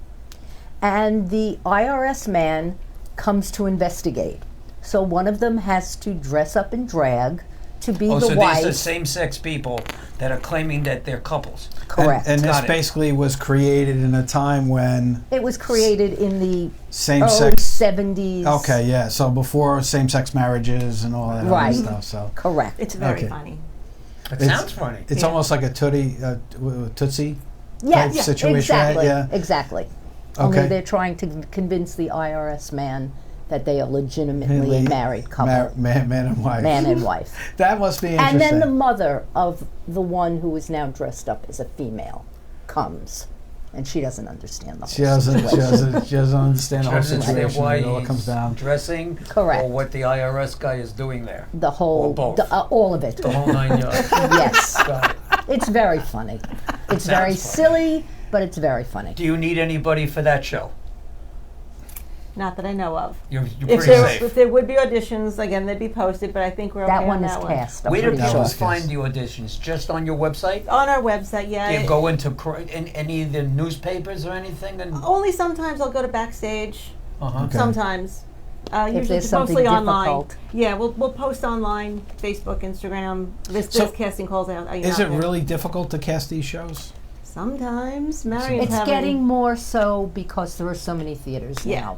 And the IRS man comes to investigate. So one of them has to dress up in drag to be Oh, the so wife. these are same-sex people that are claiming that they're couples. Correct. And this Got it. basically was created in a time when It was created in the same-sex. early 70s. Okay, yeah. So before same-sex marriages and all that Right. other stuff. So Correct. It's very Okay. funny. It It's- sounds funny. it's almost like a Tootsie Yes, type situation, exactly. right? Yeah. Exactly. Only Okay. they're trying to convince the IRS man that they are legitimately Really a married couple. Man and wife. Man and wife. That must be interesting. And then the mother of the one who is now dressed up as a female comes. And she doesn't understand the whole She doesn't understand the She whole doesn't understand situation. why It all he's comes down. dressing Correct. or what the IRS guy is doing there. The whole, Or both. all of it. The whole 9 yards. Yes. Got it. It's very funny. It's very Sounds funny. silly, but it's very funny. Do you need anybody for that show? Not that I know of. You're If pretty there, safe. if there would be auditions, again, they'd be posted, but I think we're That okay one on is that cast. I'm Where do pretty people sure. find the auditions? Just on your website? On our website, yeah. Do you go into in any of the newspapers or anything? And Only sometimes I'll go to backstage. uh-huh. Okay. Sometimes. If Usually there's it's something mostly online. difficult. Yeah, we'll post online, Facebook, Instagram. There's So, casting calls out. Is out it there. really difficult to cast these shows? Sometimes. Marion's It's having, getting more so because there are so many theaters Yeah. now.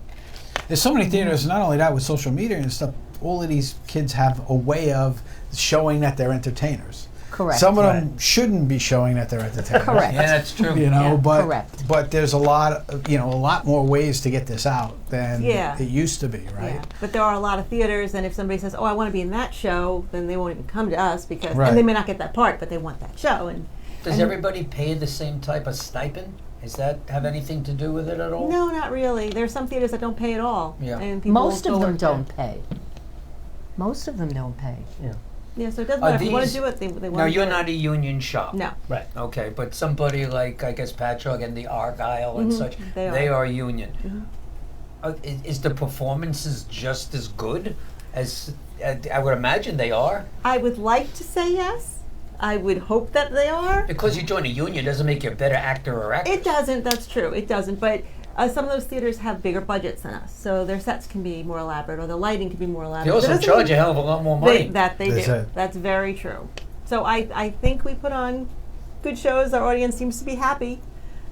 There's so many theaters. Not only that, with social media and stuff, all of these kids have a way of showing that they're entertainers. Correct. Some of them shouldn't be showing that they're entertainers. Correct. Yeah, that's true. You know, Yeah. but Correct. but there's a lot more ways to get this out than Yeah. it used to be, right? Yeah. But there are a lot of theaters, and if somebody says, "Oh, I want to be in that show," then they won't even come to us because, Right. and they may not get that part, but they want that show. And Does everybody pay the same type of stipend? Does that have anything to do with it at all? no, not really. There are some theaters that don't pay at all. Yeah. And people Most go of them work there. don't pay. Most of them don't pay. Yeah, so it doesn't Are matter. If you want to these- do it, they want Now, to you're do not it. a union shop. No. Right. Okay, but somebody like, I guess, Patchogue and the Argyle and Mhm, such, they they are. are union. Is the performances just as good as, I would imagine they are? I would like to say yes. I would hope that they are. Because you join a union doesn't make you a better actor or actress. It doesn't. That's true. It doesn't. But some of those theaters have bigger budgets than us, so their sets can be more elaborate, or the lighting can be more elaborate. They also That doesn't charge mean a hell of a lot more they, money. that they That's do. it. That's very true. So I think we put on good shows. Our audience seems to be happy.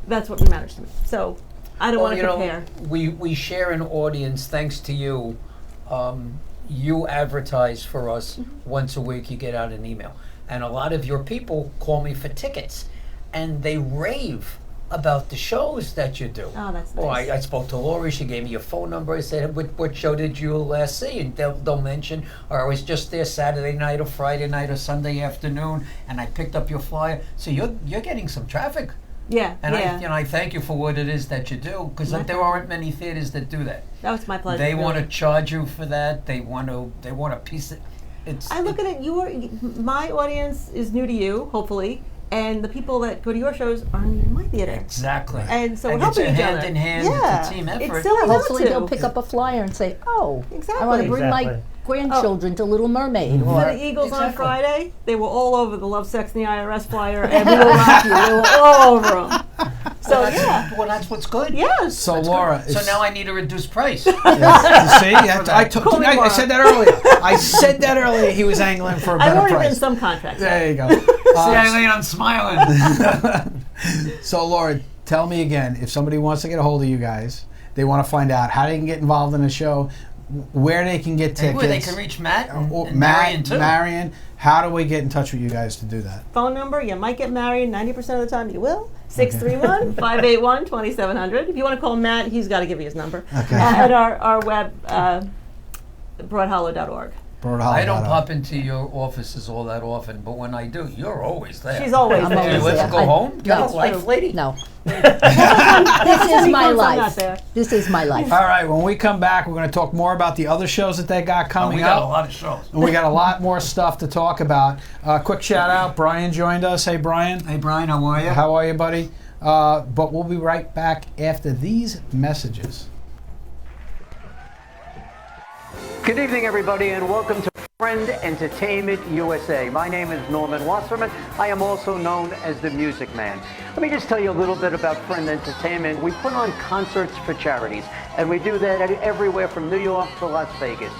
That's what matters to me. So I don't want to compare. We share an audience thanks to you. You advertise for us Mm-hmm. once a week. You get out an email, and a lot of your people call me for tickets, and they rave about the shows that you do. Oh, that's Well, nice. I spoke to Lori. She gave me your phone number. I said, "What show did you last see?" And they'll mention, or I was just there Saturday night or Friday night or Sunday afternoon, and I picked up your flyer. So you're getting some traffic. Yeah, And yeah. I thank you for what it is that you do, because My there aren't many theaters that do that. That was my pleasure. They want to really. charge you for that. They want a piece of. It's. I look at it. My audience is new to you, hopefully, and the people that go to your shows are in my theater. Exactly. And so we're it's helping a each hand other. in hand. Yeah. It's a team effort. It's silly not Hopefully to. they'll pick up a flyer and say, "Oh, Exactly. I want to bring my Exactly. grandchildren to Little Mermaid." For Or the Eagles on Friday, they were all over the Love, Sex, and the IRS flyer, and we will rock you. They were all over them. So well, that's what's good. Yes. So That's Laura, good. So now I need a reduced price. You see, I Call me I said that earlier. I said that earlier. He was angling for a I've better already price. been some contracts. There you go. See, Eileen, I'm smiling. So Laura, tell me again, if somebody wants to get a hold of you guys, they want to find out how they can get involved in the show, where they can get tickets. Where they can reach Matt and Matt, Marion too. Marion, how do we get in touch with you guys to do that? Phone number, you might get married, 90% of the time you will. 631-581-2700. If you want to call Matt, he's got to give you his number. Okay. At our web, broadhollow.org. I don't pop into your offices all that often, but when I do, you're always there. She's always I'm there. always Do you ever there. go home? Do you have a No. life, lady? No. This is my I'm not life. there. This is my life. All right, when we come back, we're going to talk more about the other shows that they got coming We got up. a lot of shows. And we got a lot more stuff to talk about. Quick shout out, Brian joined us. Hey, Brian. Hey, Brian, how are you? How are you, buddy? But we'll be right back after these messages. Good evening, everybody, and welcome to Friend Entertainment USA. My name is Norman Wasserman. I am also known as the Music Man. Let me just tell you a little bit about Friend Entertainment. We put on concerts for charities, and we do that everywhere from New York to Las Vegas.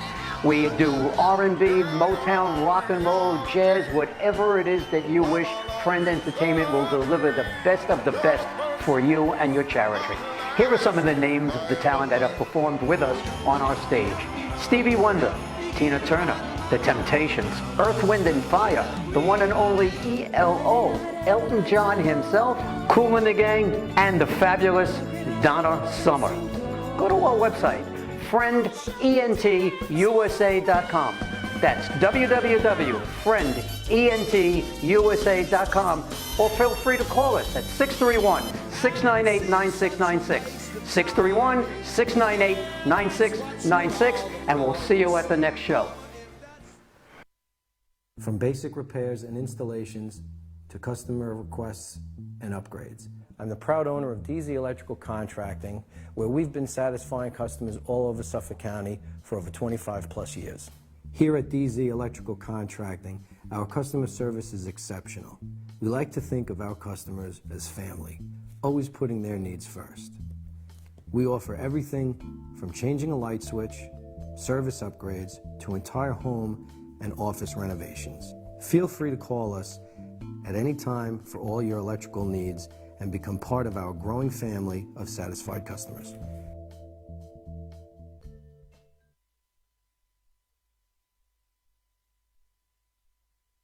We do R&B, Motown, rock and roll, jazz, whatever it is that you wish. Friend Entertainment will deliver the best of the best for you and your charity. Here are some of the names of the talent that have performed with us on our stage. Stevie Wonder, Tina Turner, The Temptations, Earth, Wind and Fire, the one and only ELO, Elton John himself, Kool and the Gang, and the fabulous Donna Summer. Go to our website, friendentusa.com. That's www.friendentusa.com, or feel free to call us at 631-698-9696. 631-698-9696, and we'll see you at the next show. From basic repairs and installations to customer requests and upgrades. I'm the proud owner of DZ Electrical Contracting, where we've been satisfying customers all over Suffolk County for over 25 plus years. Here at DZ Electrical Contracting, our customer service is exceptional. We like to think of our customers as family, always putting their needs first. We offer everything from changing a light switch, service upgrades, to entire home and office renovations. Feel free to call us at any time for all your electrical needs and become part of our growing family of satisfied customers.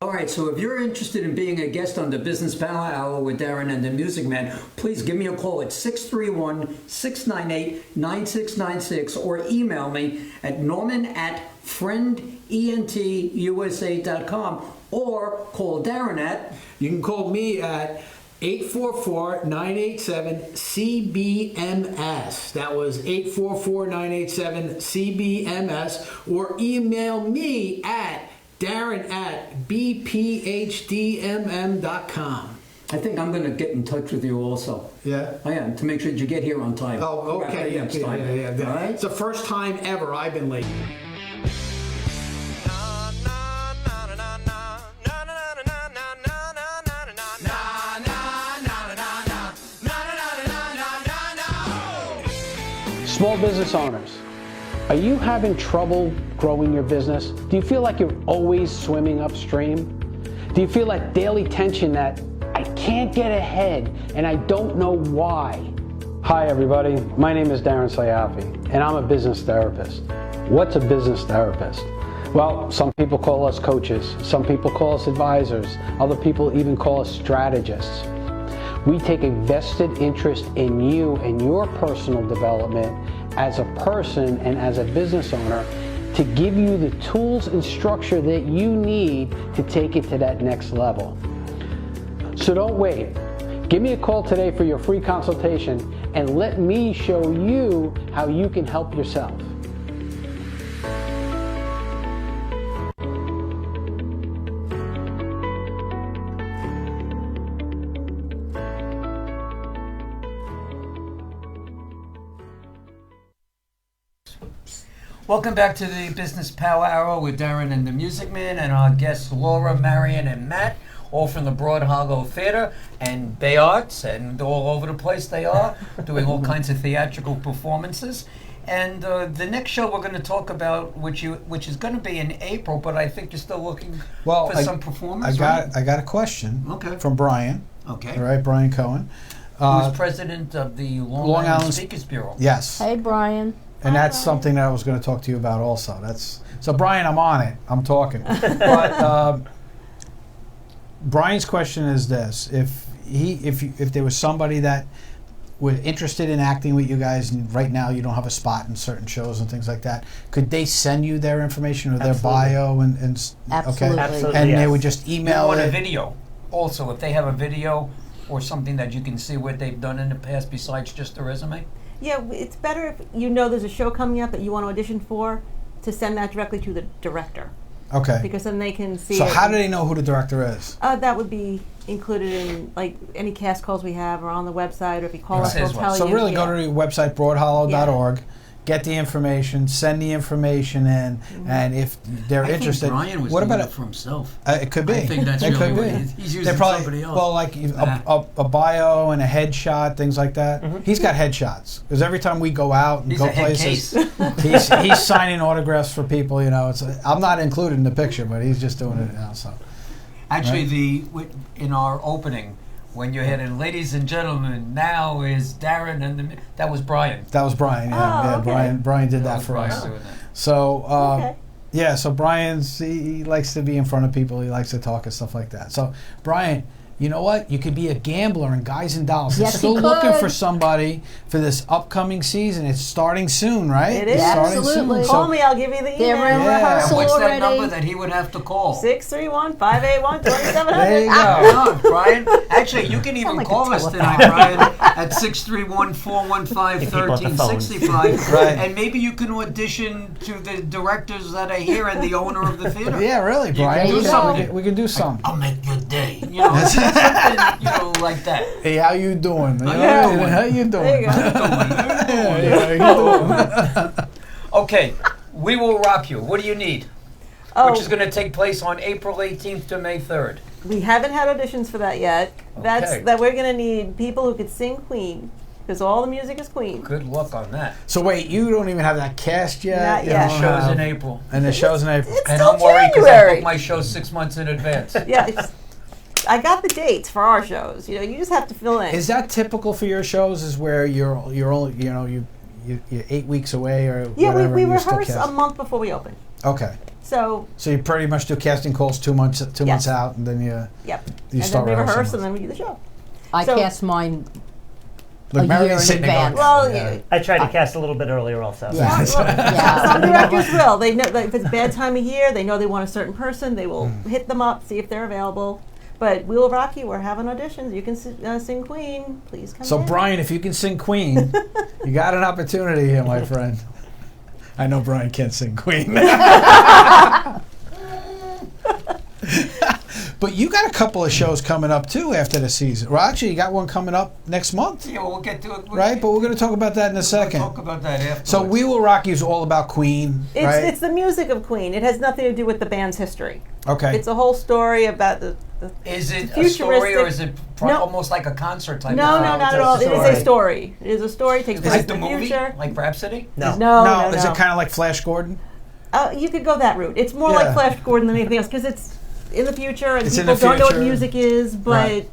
All right, so if you're interested in being a guest on the Business Power Hour with Darren and the Music Man, please give me a call at 631-698-9696 or email me at norman@friendentusa.com or call Darren at... You can call me at 844-987-CBMS. That was 844-987-CBMS, or email me at Darren@bphdmm.com. I think I'm going to get in touch with you also. Yeah? I am, to make sure that you get here on time. Oh, okay. Next time. Yeah. All right? It's the first time ever I've been late. Small business owners, are you having trouble growing your business? Do you feel like you're always swimming upstream? Do you feel like daily tension that I can't get ahead and I don't know why? Hi everybody, my name is Darren Sayafi and I'm a business therapist. What's a business therapist? Well, some people call us coaches, some people call us advisors, other people even call us strategists. We take a vested interest in you and your personal development as a person and as a business owner to give you the tools and structure that you need to take it to that next level. So don't wait. Give me a call today for your free consultation and let me show you how you can help yourself. Welcome back to the Business Power Hour with Darren and the Music Man and our guests Laura, Marion, and Matt, all from the BroadHollow Theater and Bay Arts, and all over the place they are, doing all kinds of theatrical performances. And the next show we're going to talk about, which is going to be in April, but I think you're still looking for some performers. I got a question from Brian. Okay. All right, Brian Cohen. Who's president of the Long Island Speakers Bureau. Yes. Hey, Brian. And that's something that I was going to talk to you about also. So Brian, I'm on it. I'm talking. But Brian's question is this: if there was somebody that was interested in acting with you guys, and right now you don't have a spot in certain shows and things like that, could they send you their information or their bio and Absolutely. Absolutely, and yes. they would just email on it? a video. Also, if they have a video or something that you can see what they've done in the past besides just a resume. Yeah, it's better if you know there's a show coming up that you want to audition for, to send that directly to the director. Okay. Because then they can see. So it. how do they know who the director is? That would be included in like any cast calls we have, or on the website, or if you call us, we'll tell you. So really, go to the website broadhollow.org. Get the information, send the information in, and if they're interested, Brian was what doing about it for himself? It could be. I think that's it really could what be. it is. He's using They're probably, somebody else. well, like a bio and a headshot, things like that. He's got headshots because every time we go out and He's go a head places, he's signing autographs for people. You know, I'm not included in the picture, but he's just doing it now. So, actually, in our opening. When you had in, ladies and gentlemen, now is Darren and that was Brian. That was Brian. Yeah, okay. Brian did that for us. So yeah, so he likes to be in front of people. He likes to talk and stuff like that. So Brian, you know what? You could be a gambler in Guys and Dolls. Yes, They're still he looking could. for somebody for this upcoming season. It's starting soon, right? It is. It's starting Absolutely. soon. Call me, I'll give you the email. They're in Yeah. rehearsal What's already. that number that he would have to call? 631-581-2700. There you go. No, Brian. Actually, you can even like a call us telephone. tonight, Brian, at 631-415-1365. Right. And maybe you can audition to the directors that are here and the owner of the theater. Yeah, really, Brian. do something. We can do something. I'll make your day. You know, something, like that. Hey, how you doing? Yeah. How you doing? There you go. Yeah, how you doing? Okay, We Will Rock You. What do you need? Which is going to take place on April 18th to May 3rd. We haven't had auditions for that yet. Okay. That we're going to need people who could sing Queen, because all the music is Queen. Good luck on that. So wait, you don't even have that cast yet? Not You yet. don't The show's have- in April. And the show's in April. It's And still I'm worried because I January. booked my show 6 months in advance. Yeah, I got the dates for our shows. You know, you just have to fill in. Is that typical for your shows? Is where you're only you're 8 weeks away or Yeah, whatever? we and you're still rehearse a casting? month before we open. Okay. So You pretty much do casting calls 2 months months out, and then you yep, you and start then we rehearse rehearsing. and then we do the show. I So- cast mine Look, a Marion's year in sitting there going, advance. Well, yeah. I tried to cast a little bit earlier also. Yeah. Some directors will. They know that if it's a bad time of year, they know they want a certain person. They will hit them up, see if they're available. But We Will Rock You. We're having auditions. You can sing Queen. Please come. So in. Brian, if you can sing Queen, you got an opportunity here, my friend. I know Brian can't sing Queen. But you got a couple of shows coming up too after the season. Well, actually, you got one coming up next month, Yeah, we'll get to it. right? But we're going to talk about that in a second. We'll talk about that afterwards. So We Will Rock You is all about Queen, right? It's the music of Queen. It has nothing to do with the band's history. Okay. It's a whole story about the Is it a futuristic- story or is it No. almost like a concert type No, of no, thing? not at all. It is a story. It is a story. It takes place Like in the the movie? future. Like Rhapsody? No. No. Is it kind of like Flash Gordon? You could go that route. It's more Yeah. like Flash Gordon than anything else because it's in the future and It's in people the don't know what future. music is, but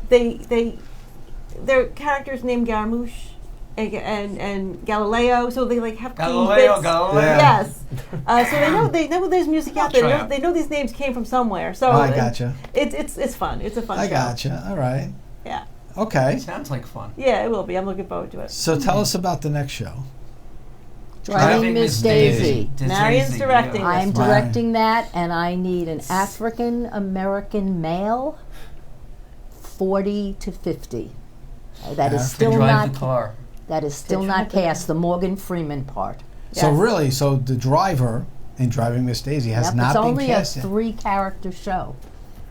Right. their characters named Garmouche and Galileo, so they like have Galileo, bits. Galileo. Yeah. Yes. So they know there's music out I'll there. try They know these names came from somewhere. So I gotcha. It's fun. It's a fun I show. gotcha. All right. Yeah. Okay. Sounds like fun. Yeah, it will be. I'm looking forward to it. So tell us about the next show. Driving Miss Daisy. Marion's directing. I'm this one. directing that, and I need an African American male, 40 to 50. That is still drive not. the car. That is still not cast. The Morgan Freeman part. So Yes. really, so the driver in Driving Miss Daisy has Yep, not it's been only cast a yet. 3-character show,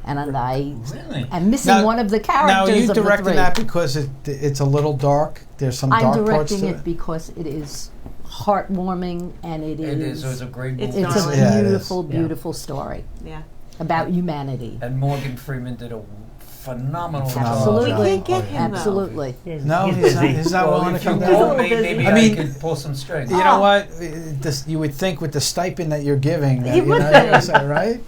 and Really? I'm missing one of the characters. Now, are you of the directing 3. that because it's a little dark? There's some I'm dark parts directing to it it. because it is heartwarming, and it It is. was a great movie. It's It's darling. a Yeah, it is. beautiful, Yeah. beautiful story Yeah. about humanity. And Morgan Freeman did a phenomenal job. Absolutely. We can't get him, though. Absolutely. No, he's he's not, busy. he's not Well, willing to if you come He's a down. little maybe, busy. maybe I I, mean, could pull some strings. You know what? This, you would think with the stipend that you're giving, that, You would know, think. is that right?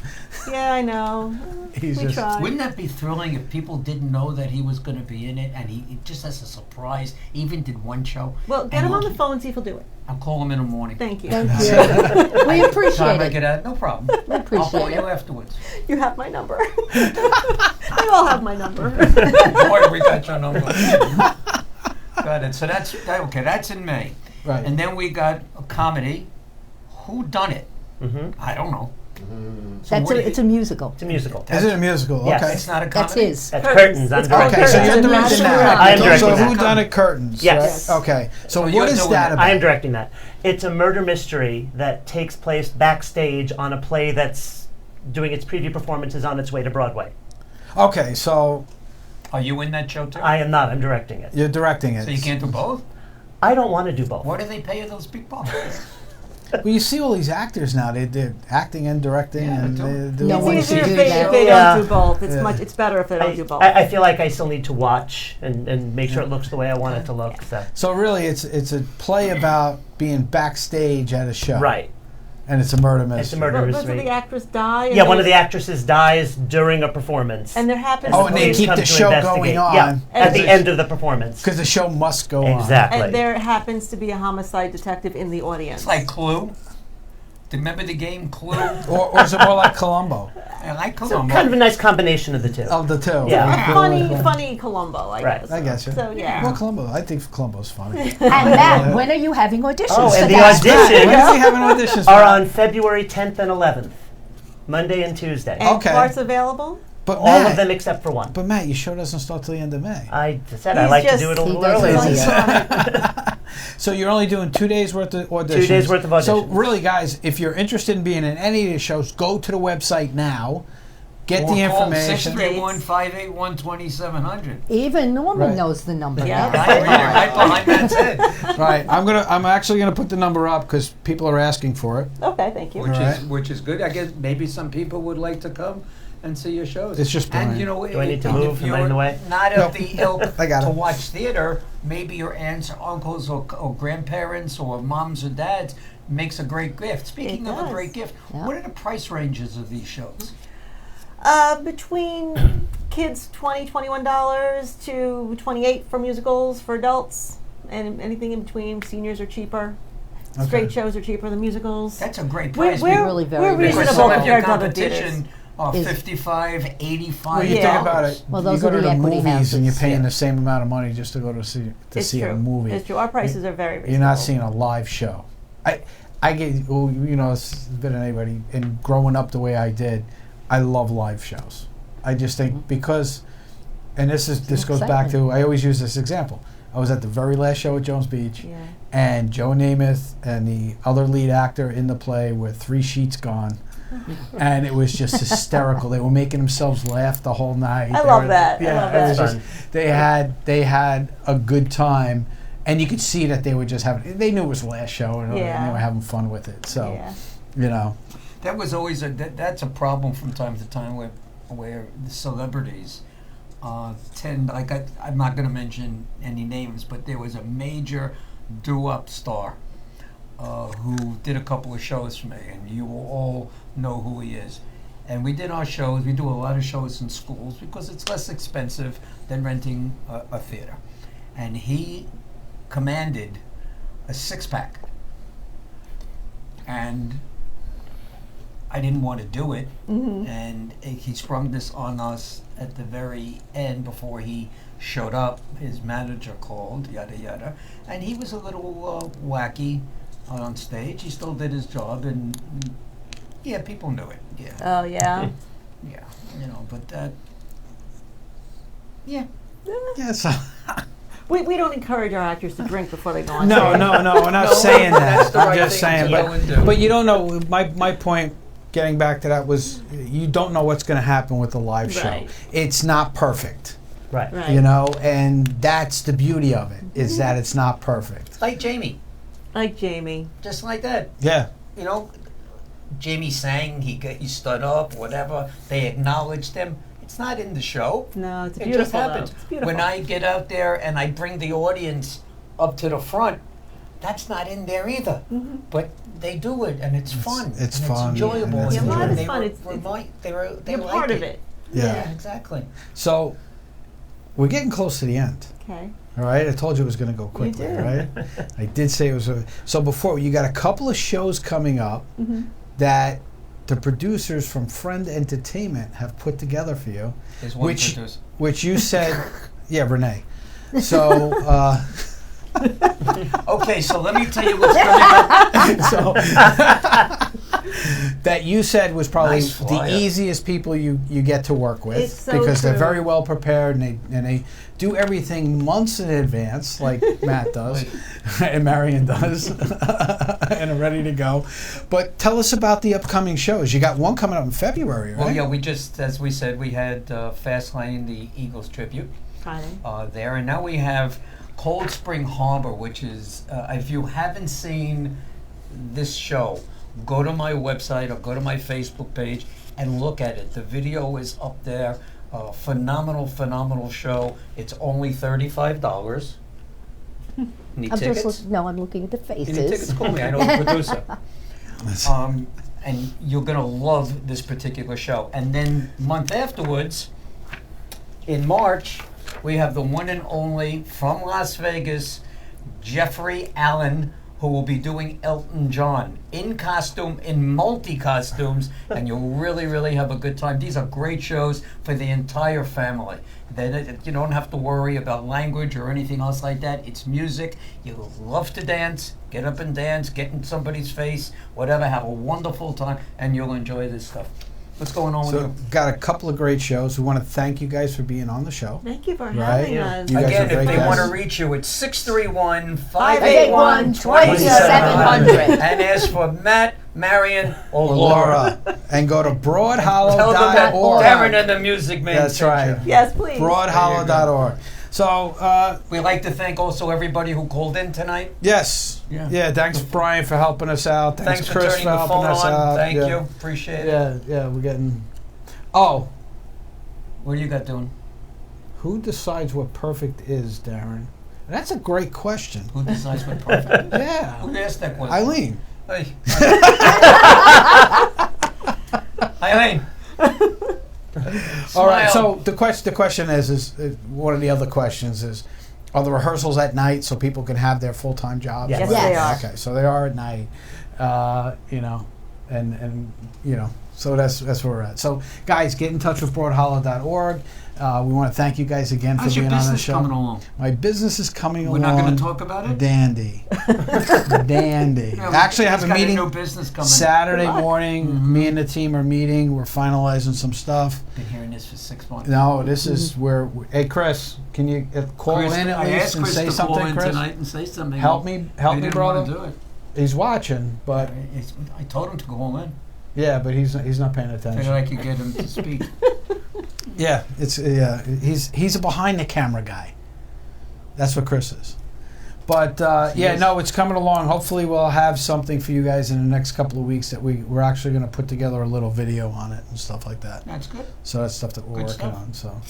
Yeah, I know. He's we just- tried. Wouldn't that be thrilling if people didn't know that he was going to be in it, and he just as a surprise, even did one show? Well, get and him on he'll- the phone, see if he'll do it. I'll call him in the morning. Thank you. Thank you. We appreciate Time I it. get out, no problem. We I'll call appreciate you it. afterwards. You have my number. You all have my number. Boy, we got your number. Got it. So that's okay. That's in May, Right. and then we got a comedy. Who done it? Mm-hmm. I don't know. So That's what do it's a musical. It's a musical. Is it a musical? Yes. Okay. It's not a That's comedy. his. That's Curtains. I'm It's called directing. Okay, so Curtains. you're It's a directing national that. I am So directing that. who done it? Curtains. Yes. Right? Okay. So So what you're is doing that that. about? I am directing that. It's a murder mystery that takes place backstage on a play that's doing its preview performances on its way to Broadway. Okay, so Are you in that show too? I am not. I'm directing it. you're directing it. So you can't do both? I don't want to do both. What do they pay you those people? Well, you see all these actors now. They're acting and directing, Yeah, and they do. they do. No It's one easier should if do they, that. if they Yeah. don't do both. It's Yeah. much. It's better if they don't do both. I feel like I still need to watch and make sure it looks the way I want it to look. So. So really, it's a play about being backstage at a show, Right. And it's a murder mystery. It's a murder Doesn't mystery. the actress die? and Yeah, one of they- the actresses dies during a performance. And there happens. Oh, to and be- they police keep come the to show investigate. going on. Yeah, at the And end of the performance. because the show must go on. Exactly. And there happens to be a homicide detective in the audience. It's like Clue. Remember the game Clue? Or is it more like Columbo? I like So Columbo. kind of a nice combination of the two. Of the two. Yeah. funny Columbo, I Right. guess. I guess you. So yeah. Well, Columbo. I think Columbo's funny. And Matt, when are you having auditions? Oh, for and the that? auditions When are we having auditions? are on February 10th and 11th, Monday and Tuesday. And Okay. parts available? But All Matt, of them except for one. But Matt, your show doesn't start till the end of May. I said I He's like to just- do it a he little does earlier. lazy. So you're only doing 2 days worth of auditions. 2 days worth of So auditions. really, guys, if you're interested in being in any of these shows, go to the website now, get Or the call information. 631-581-2700. Even Norman Right. knows the number. Yeah. now. Right, right behind Matt's head. Right. I'm actually gonna put the number up because people are asking for it. Okay, thank you. Which is good. I guess maybe some people would like to come and see your shows. It's just and Brian. you know, Do I need to if move? Am I in the way? Not Nope. of the ilk I got to it. watch theater, maybe your aunts or uncles or grandparents or moms or dads makes a great gift. Speaking It of a does. great gift, Yeah. what are the price ranges of these shows? Between kids $21 to $28 for musicals for adults, and anything in between. Seniors are cheaper. Okay. Straight shows are cheaper than musicals. That's a great We're, price. we're, Really very we're reasonable. because reasonable some of your compared to other theaters. competition are Is- 55, 85. Well, you Yeah. think about it. Well, you those go are to the the equity movies and you're houses. paying Yeah. the same amount of money just to go to see It's a true. movie. It's true. Our prices are very reasonable. You're not seeing a live show. I get, well, you know, it's been anybody. And growing up the way I did, I love live shows. I just think because, and this goes back to, I always use this example. I was at the very last show at Jones Beach, Yeah. and Joe Namath and the other lead actor in the play were 3 sheets gone. And it was just hysterical. They were making themselves laugh the whole night. I They love were- that. I Yeah, love it was that. just they had a good time, and you could see that they were just having. They knew it was the last show, and Yeah. they were having fun with it. So, Yeah. you know, That was always that's a problem from time to time where the celebrities tend, like I'm not going to mention any names, but there was a major doo-wop star who did a couple of shows for me, and you will all know who he is. And we did our shows. We do a lot of shows in schools because it's less expensive than renting a theater. And he commanded a 6-pack. And I didn't want to do it. Mhm. And he sprung this on us at the very end before he showed up. His manager called, yada yada. And he was a little wacky on stage. He still did his job, and yeah, people knew it. Yeah. Oh, yeah. Yeah, you know, but that. Yeah. yeah. So We don't encourage our actors to drink before they go on no, stage. no, we're not No, saying that's that. the I'm right just thing saying, to go and do. but you don't know. My point, getting back to that, was you don't know what's going to happen with the live show. Right. It's not perfect. Right. Right. You know, and that's the beauty of it, is that it's not perfect. Like Jamie. Like Jamie. Just like that. Yeah. You know, Jamie sang, he stood up, whatever. They acknowledged him. It's not in the show. No, it's It beautiful. just happens. Though. It's beautiful. When I get out there and I bring the audience up to the front, that's not in there either. Mm-hmm. But they do it, and it's fun. It's and fun, It's enjoyable. and it's Yeah, a lot is They fun. were- It's they you're like part of it. Yeah. Exactly. So we're getting close to the end. Okay. All right, I told you it was going to go quickly, did. right? I did say it was. So before, you got a couple of shows coming up Mm-hmm. that the producers from Friend Entertainment have put together for you, There's one producer. which you said, yeah, Renee. So. Okay, so let me tell you what's coming up. So, that you said was probably Nice the flyer. easiest people you get to work with, It's so because they're true. very well prepared, and they do everything months in advance, like Matt does and Marion does, and are ready to go. But tell us about the upcoming shows. You got one coming up in February, right? Well, yeah, we just, as we said, we had Fastlane, the Eagles tribute Friday. there, and now we have Cold Spring Harbor, which is, if you haven't seen this show, go to my website or go to my Facebook page and look at it. The video is up there. Phenomenal, phenomenal show. It's only $35. Need I'm tickets? I'm looking at the You faces. need tickets? Call me. I know the producer. And you're gonna love this particular show. And then month afterwards, in March, we have the one and only from Las Vegas, Jeffrey Allen, who will be doing Elton John in costume, in multi-costumes, and you'll really, really have a good time. These are great shows for the entire family. Then you don't have to worry about language or anything else like that. It's music. You love to dance. Get up and dance. Get in somebody's face. Whatever. Have a wonderful time, and you'll enjoy this stuff. What's going on with So, you? got a couple of great shows. We want to thank you guys for being on the show. Thank you for Right? having Yeah. us. You guys Again, are if great they guys. want to reach you, it's 631-2700. And ask for Matt, Marion, or Or Laura. and go to Tell them that broadhollow.org. Darren and the Music Man That's sent right. you. Yes, please. Broadhollow.org. So, We'd like to thank also everybody who called in tonight. yes. Yeah. Thanks, Brian, for helping us out. Thanks for Chris, turning the helping phone us on. out. Thank Yeah. you. Appreciate it. Yeah, we're getting. Oh, What do you got doing? who decides what perfect is, Darren? That's a great question. Who decides what perfect? Yeah. Who asked that question? Eileen. Hey. Eileen. All right. Smile. So the question is one of the other questions is, are the rehearsals at night so people can have their full-time jobs? Yes, Yes. they are. Okay, so they are at night. And so that's where we're at. So guys, get in touch with broadhollow.org. We want to thank you guys again How's for your being on the business show. coming along? My business is coming We're along. not going to talk about it? Dandy. Dandy. Yeah, Actually, I have he's a got meeting new business coming. Saturday morning. Me and the team are meeting. We're finalizing some stuff. Been hearing this for 6 months. No, this is where. Hey, Chris, can you call Chris, in at I least asked and Chris say to call something, in Chris? tonight and say something. Help me, He didn't brother. want to do it. He's watching, but I told him to call in. yeah, but he's not paying Figured attention. I could get him to speak. Yeah, he's a behind the camera guy. That's what Chris is. But it's coming along. Hopefully, we'll have something for you guys in the next couple of weeks that we're actually going to put together a little video on it and stuff like that. That's good. So that's stuff that we're Good working stuff. on. So,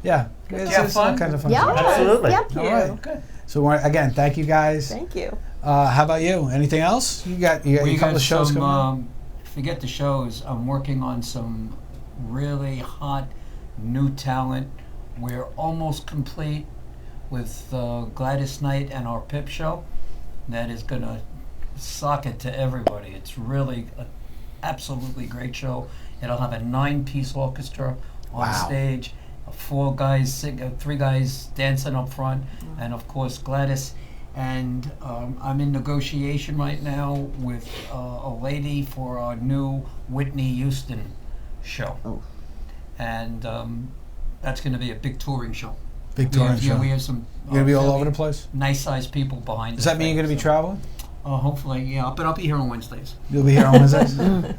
yeah, Good. You have all fun? kinds of fun. Yeah. stuff. Absolutely. Thank you. All right. Okay. So again, thank you guys. Thank you. How about you? Anything else? You got We a couple got of shows some, coming up? forget the shows. I'm working on some really hot new talent. We're almost complete with Gladys Knight and our Pip show. That is going to sock it to everybody. It's really an absolutely great show. It'll have a 9-piece orchestra on Wow. stage, 4 guys sing, 3 guys dancing up front, and of course Gladys. And I'm in negotiation right now with a lady for our new Whitney Houston show. Oh. And that's going to be a big touring show. Big touring show. Yeah, we have some. You gonna be all fairly over the place? Nice-sized people behind. Does the that mean you're thing, going to be so- traveling? Hopefully, yeah. But I'll be here on Wednesdays. You'll be here on Wednesdays? Yeah.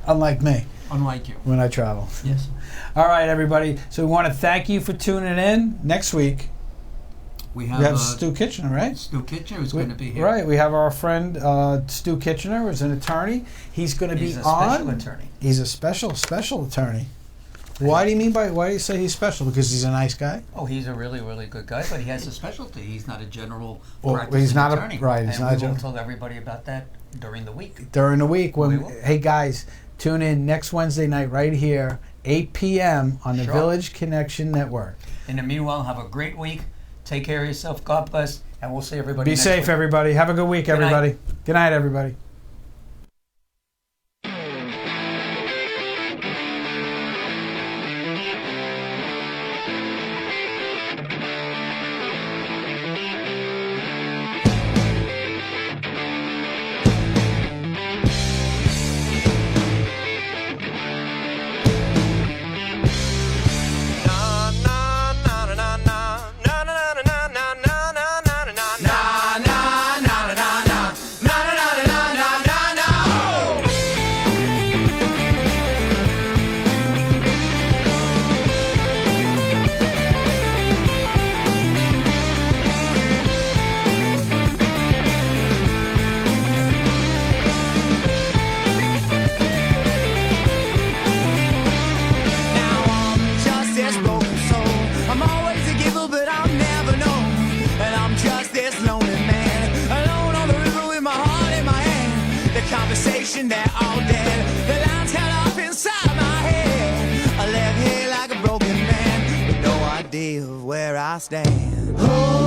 Unlike me, Unlike you. when I travel. Yes. All right, everybody. So we want to thank you for tuning in. Next week, We We have, have Stu Kitchener, right? Stu Kitchener is going to be here. Right. We have our friend Stu Kitchener, who's an attorney. He's going to be He's a on. special attorney. He's a special attorney. Why do you say he's special? Because he's a nice guy? Oh, he's a really, really good guy, but he has a specialty. He's not a general Well, practicing he's not attorney. he's not a and we general. will tell everybody about that during the week. During the week. We When will. Hey, guys, tune in next Wednesday night right here, 8 p.m. on the Sure. Village Connection Network. In the meanwhile, have a great week. Take care of yourself. God bless. And we'll see everybody Be next safe, week. everybody. Have a good week, Good night. everybody. Good night, everybody. Conversation that all dead. The lines held up inside my head. I left here like a broken man with no idea of where I stand. Oh.